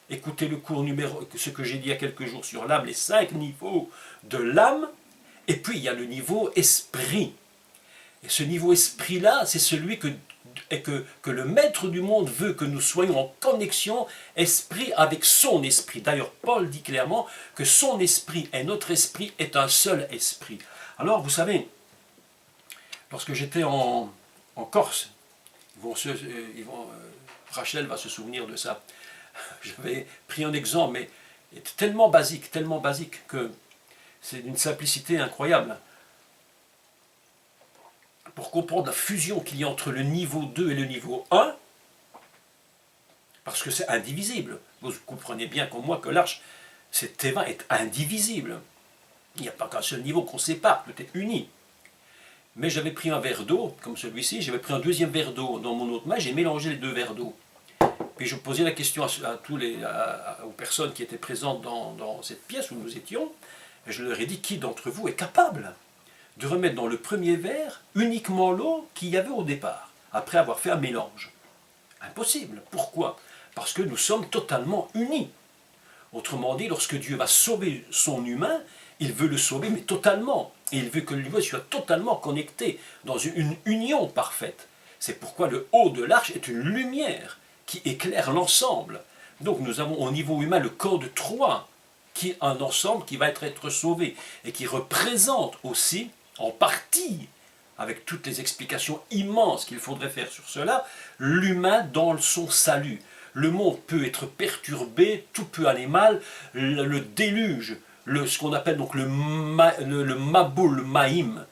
écoutez le cours numéro, ce que j'ai dit il y a quelques jours sur l'âme, les 5 niveaux de l'âme, et puis il y a le niveau esprit. Et ce niveau esprit-là, c'est celui que le maître du monde veut que nous soyons en connexion esprit avec son esprit. D'ailleurs, Paul dit clairement que son esprit et notre esprit est un seul esprit. Alors, vous savez, lorsque j'étais en Corse, Rachel va se souvenir de ça, j'avais pris un exemple, mais tellement basique que c'est d'une simplicité incroyable. Pour comprendre la fusion qu'il y a entre le niveau 2 et le niveau 1, parce que c'est indivisible. Vous comprenez bien comme moi que l'arche, cet Théva est indivisible. Il n'y a pas qu'un seul niveau qu'on sépare, peut-être uni. Mais j'avais pris un verre d'eau, comme celui-ci, j'avais pris un deuxième verre d'eau dans mon autre main, j'ai mélangé les deux verres d'eau. Puis je posais la question aux personnes qui étaient présentes dans cette pièce où nous étions, et je leur ai dit, qui d'entre vous est capable de remettre dans le premier verre uniquement l'eau qu'il y avait au départ, après avoir fait un mélange? Impossible. Pourquoi? Parce que nous sommes totalement unis. Autrement dit, lorsque Dieu va sauver son humain, il veut le sauver, mais totalement. Et il veut que l'humain soit totalement connecté dans une union parfaite. C'est pourquoi le haut de l'arche est une lumière qui éclaire l'ensemble. Donc nous avons au niveau humain le corps de Troie, qui est un ensemble qui va être sauvé, et qui représente aussi, en partie, avec toutes les explications immenses qu'il faudrait faire sur cela, l'humain dans son salut. Le monde peut être perturbé, tout peut aller mal, le déluge, ce qu'on appelle donc le Maboul Maïm.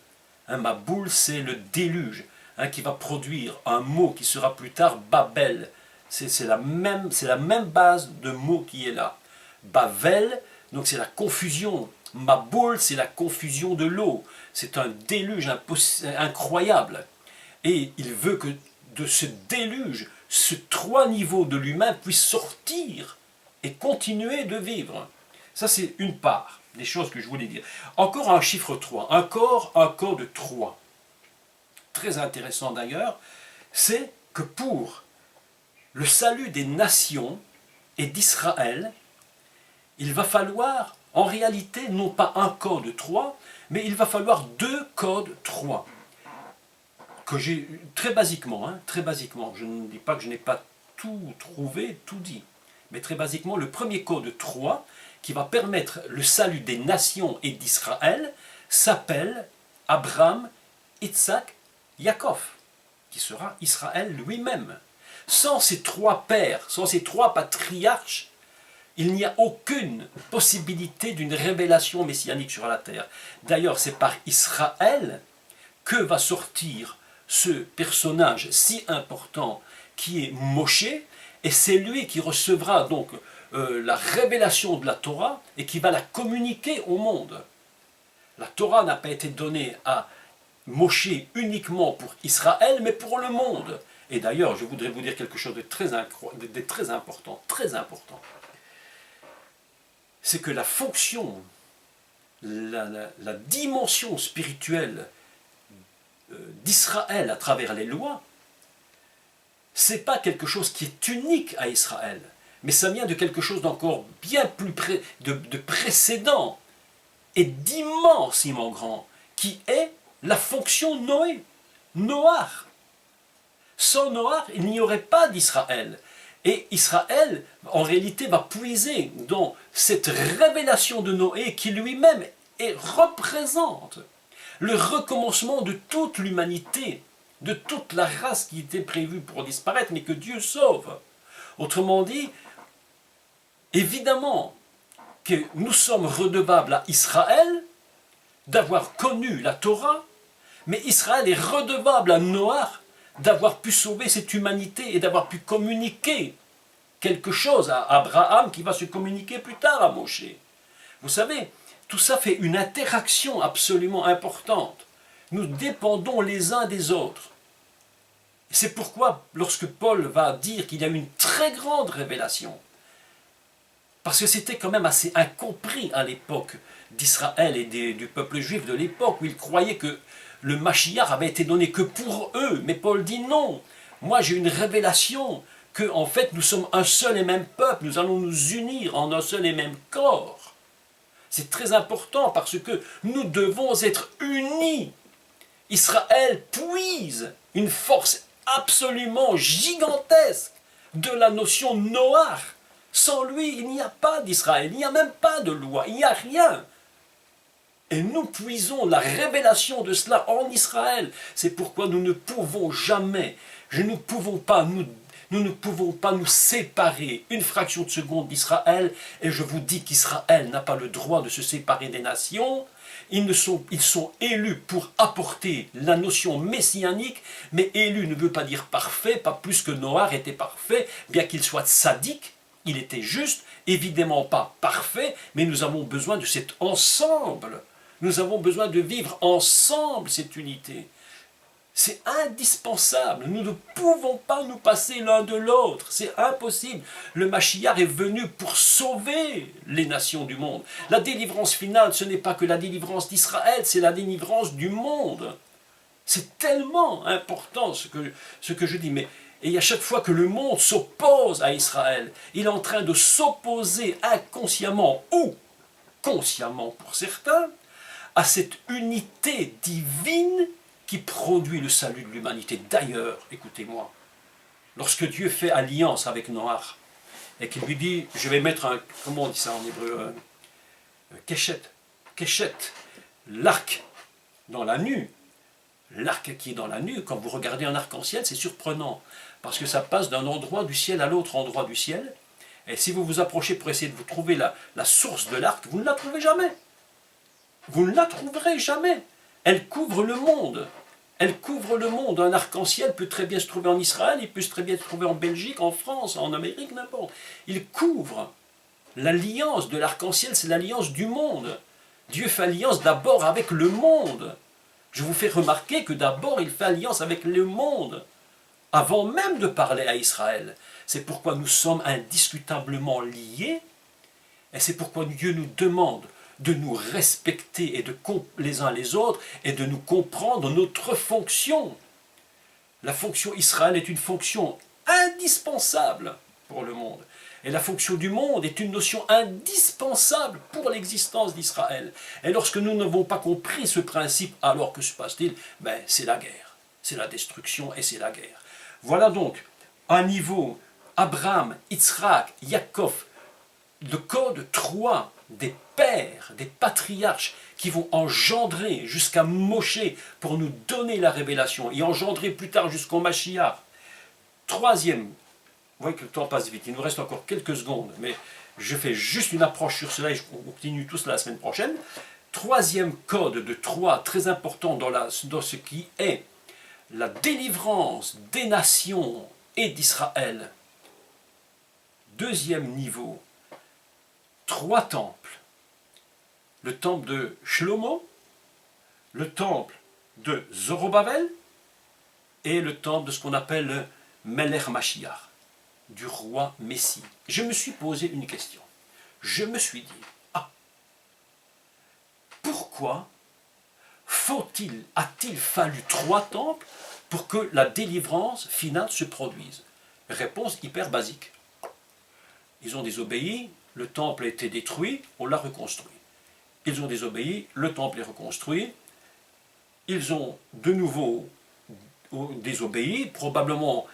Maboul, c'est le déluge, qui va produire un mot qui sera plus tard Babel. C'est la même base de mot qui est là. Bavel, donc c'est la confusion. Maboul, c'est la confusion de l'eau. C'est un déluge incroyable. Et il veut que de ce déluge, ces trois niveaux de l'humain puissent sortir et continuer de vivre. Ça, c'est une part des choses que je voulais dire. Encore un chiffre 3, un corps de 3. Très intéressant d'ailleurs, c'est que pour le salut des nations et d'Israël, il va falloir, en réalité, non pas un corps de 3, mais il va falloir 2 codes 3. Que j'ai très basiquement, je ne dis pas que je n'ai pas tout trouvé, tout dit, mais très basiquement, le premier code 3 qui va permettre le salut des nations et d'Israël s'appelle Abraham, Isaac, Yaakov, qui sera Israël lui-même. Sans ces trois pères, sans ces trois patriarches, il n'y a aucune possibilité d'une révélation messianique sur la terre. D'ailleurs, c'est par Israël que va sortir ce personnage si important qui est Moshe, et c'est lui qui recevra donc la révélation de la Torah et qui va la communiquer au monde. La Torah n'a pas été donnée à Moshe uniquement pour Israël, mais pour le monde. Et d'ailleurs, je voudrais vous dire quelque chose de très important, c'est que la fonction, la dimension spirituelle d'Israël à travers les lois, c'est pas quelque chose qui est unique à Israël, mais ça vient de quelque chose d'encore bien plus de précédent et d'immensément grand, qui est la fonction Noé, Noach. Sans Noach, il n'y aurait pas d'Israël. Et Israël, en réalité, va puiser dans cette révélation de Noé qui lui-même représente le recommencement de toute l'humanité, de toute la race qui était prévue pour disparaître, mais que Dieu sauve. Autrement dit, évidemment que nous sommes redevables à Israël d'avoir connu la Torah, mais Israël est redevable à Noach d'avoir pu sauver cette humanité et d'avoir pu communiquer quelque chose à Abraham qui va se communiquer plus tard à Moshe. Vous savez, tout ça fait une interaction absolument importante. Nous dépendons les uns des autres. C'est pourquoi, lorsque Paul va dire qu'il y a une très grande révélation, parce que c'était quand même assez incompris à l'époque d'Israël et du peuple juif de l'époque, où ils croyaient que le Mashiach avait été donné que pour eux. Mais Paul dit non, moi j'ai une révélation que en fait nous sommes un seul et même peuple, nous allons nous unir en un seul et même corps. C'est très important parce que nous devons être unis. Israël puise une force absolument gigantesque de la notion Noach. Sans lui, il n'y a pas d'Israël, il n'y a même pas de loi, il n'y a rien. Et nous puisons la révélation de cela en Israël. C'est pourquoi nous ne pouvons jamais, nous ne pouvons pas nous séparer une fraction de seconde d'Israël. Et je vous dis qu'Israël n'a pas le droit de se séparer des nations. Ils sont élus pour apporter la notion messianique, mais élu ne veut pas dire parfait, pas plus que Noach était parfait, bien qu'il soit sadique, il était juste, évidemment pas parfait, mais nous avons besoin de cet ensemble. Nous avons besoin de vivre ensemble cette unité. C'est indispensable. Nous ne pouvons pas nous passer l'un de l'autre. C'est impossible. Le Mashiach est venu pour sauver les nations du monde. La délivrance finale, ce n'est pas que la délivrance d'Israël, c'est la délivrance du monde. C'est tellement important ce que je dis. Et à chaque fois que le monde s'oppose à Israël, il est en train de s'opposer inconsciemment ou consciemment pour certains à cette unité divine qui produit le salut de l'humanité. D'ailleurs, écoutez-moi, lorsque Dieu fait alliance avec Noach et qu'il lui dit, je vais mettre un, comment on dit ça en hébreu, keshet, l'arc dans la nue, l'arc qui est dans la nue, quand vous regardez un arc-en-ciel, c'est surprenant, parce que ça passe d'un endroit du ciel à l'autre endroit du ciel, et si vous vous approchez pour essayer de vous trouver la source de l'arc, vous ne la trouvez jamais. Vous ne la trouverez jamais. Elle couvre le monde. Elle couvre le monde. Un arc-en-ciel peut très bien se trouver en Israël, il peut très bien se trouver en Belgique, en France, en Amérique, n'importe. Il couvre. L'alliance de l'arc-en-ciel, c'est l'alliance du monde. Dieu fait alliance d'abord avec le monde. Je vous fais remarquer que d'abord il fait alliance avec le monde, avant même de parler à Israël. C'est pourquoi nous sommes indiscutablement liés, et c'est pourquoi Dieu nous demande de nous respecter et les uns les autres et de nous comprendre notre fonction. La fonction Israël est une fonction indispensable pour le monde. Et la fonction du monde est une notion indispensable pour l'existence d'Israël. Et lorsque nous n'avons pas compris ce principe, alors que se passe-t-il? C'est la guerre, c'est la destruction et c'est la guerre. Voilà donc un niveau Abraham, Yitzhak, Yaakov, le code 3 des pères, des patriarches qui vont engendrer jusqu'à Moshe pour nous donner la révélation et engendrer plus tard jusqu'au Mashiach. Troisième, vous voyez que le temps passe vite, il nous reste encore quelques secondes, mais je fais juste une approche sur cela et je continue tout cela la semaine prochaine. Troisième code de 3, très important dans ce qui est la délivrance des nations et d'Israël. Deuxième niveau, 3 temples. Le temple de Shlomo, le temple de Zorobabel et le temple de ce qu'on appelle le Melech Mashiach, du roi Messie. Je me suis posé une question. Je me suis dit, pourquoi a-t-il fallu 3 temples pour que la délivrance finale se produise? Réponse hyper basique. Ils ont désobéi, le temple a été détruit, on l'a reconstruit. Ils ont désobéi, le temple est reconstruit. Ils ont de nouveau désobéi, probablement,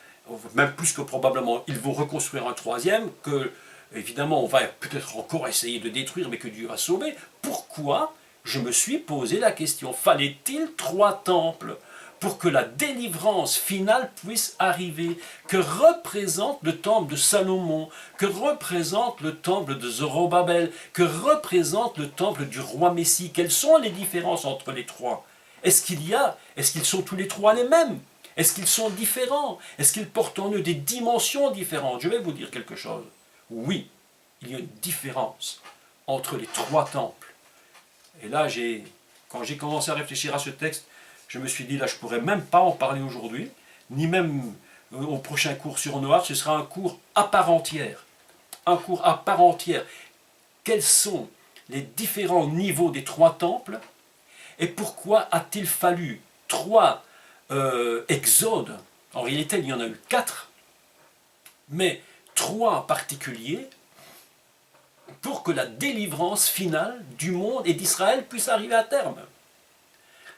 même plus que probablement, ils vont reconstruire un troisième que, évidemment, on va peut-être encore essayer de détruire, mais que Dieu va sauver. Pourquoi? Je me suis posé la question, fallait-il 3 temples pour que la délivrance finale puisse arriver, que représente le temple de Salomon, que représente le temple de Zorobabel, que représente le temple du roi Messie. Quelles sont les différences entre les trois? Est-ce qu'ils sont tous les trois les mêmes? Est-ce qu'ils sont différents? Est-ce qu'ils portent en eux des dimensions différentes? Je vais vous dire quelque chose. Oui, il y a une différence entre les trois temples. Et là, quand j'ai commencé à réfléchir à ce texte, je me suis dit, là, je ne pourrais même pas en parler aujourd'hui, ni même au prochain cours sur Noach, ce sera un cours à part entière. Un cours à part entière. Quels sont les différents niveaux des trois temples et pourquoi a-t-il fallu trois exodes? En réalité, il y en a eu 4, mais 3 en particulier, pour que la délivrance finale du monde et d'Israël puisse arriver à terme.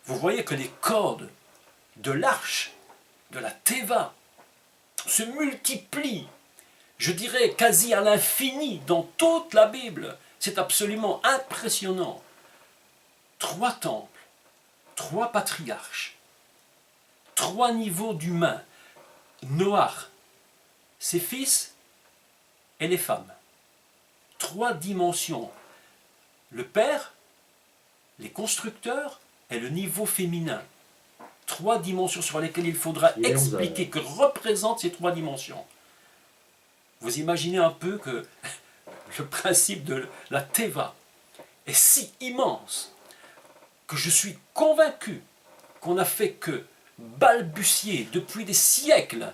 Vous voyez que les codes de l'arche, de la Teva, se multiplient, je dirais quasi à l'infini dans toute la Bible. C'est absolument impressionnant. 3 temples, 3 patriarches, 3 niveaux d'humains, Noach, ses fils et les femmes. 3 dimensions. Le père, les constructeurs et le niveau féminin. 3 dimensions sur lesquelles il faudra expliquer que représentent ces 3 dimensions. Vous imaginez un peu que le principe de la Teva est si immense que je suis convaincu qu'on n'a fait que balbutier depuis des siècles,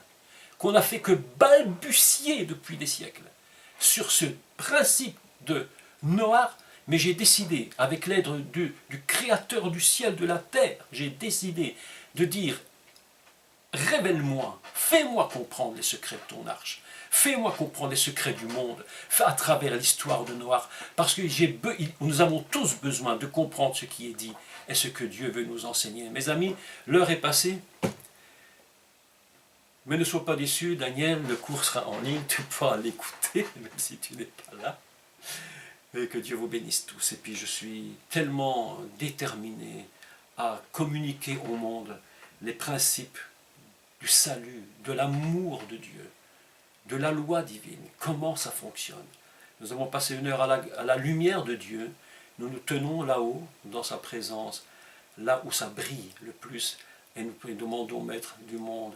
sur ce principe de Noach, mais j'ai décidé, avec l'aide du Créateur du ciel, de la terre, j'ai décidé de dire, révèle-moi, fais-moi comprendre les secrets de ton arche, fais-moi comprendre les secrets du monde, à travers l'histoire de Noach, parce que nous avons tous besoin de comprendre ce qui est dit et ce que Dieu veut nous enseigner. Mes amis, l'heure est passée. Mais ne sois pas déçu, Daniel, le cours sera en ligne, tu pourras l'écouter, même si tu n'es pas là. Et que Dieu vous bénisse tous. Et puis je suis tellement déterminé à communiquer au monde les principes du salut, de l'amour de Dieu, de la loi divine, comment ça fonctionne. Nous avons passé une heure à la lumière de Dieu, nous nous tenons là-haut, dans sa présence, là où ça brille le plus, et nous demandons au Maître du monde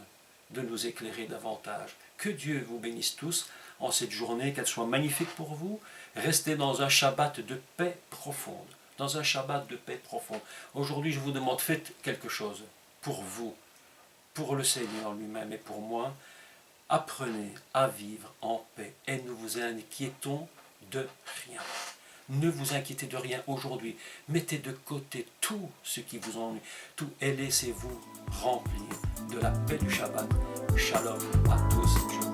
de nous éclairer davantage. Que Dieu vous bénisse tous en cette journée, qu'elle soit magnifique pour vous. Restez dans un Shabbat de paix profonde. Dans un Shabbat de paix profonde. Aujourd'hui, je vous demande, faites quelque chose pour vous, pour le Seigneur lui-même et pour moi. Apprenez à vivre en paix et ne vous inquiétons de rien. Ne vous inquiétez de rien aujourd'hui. Mettez de côté tout ce qui vous ennuie, tout, et laissez-vous remplir de la paix du Shabbat. Shalom à tous.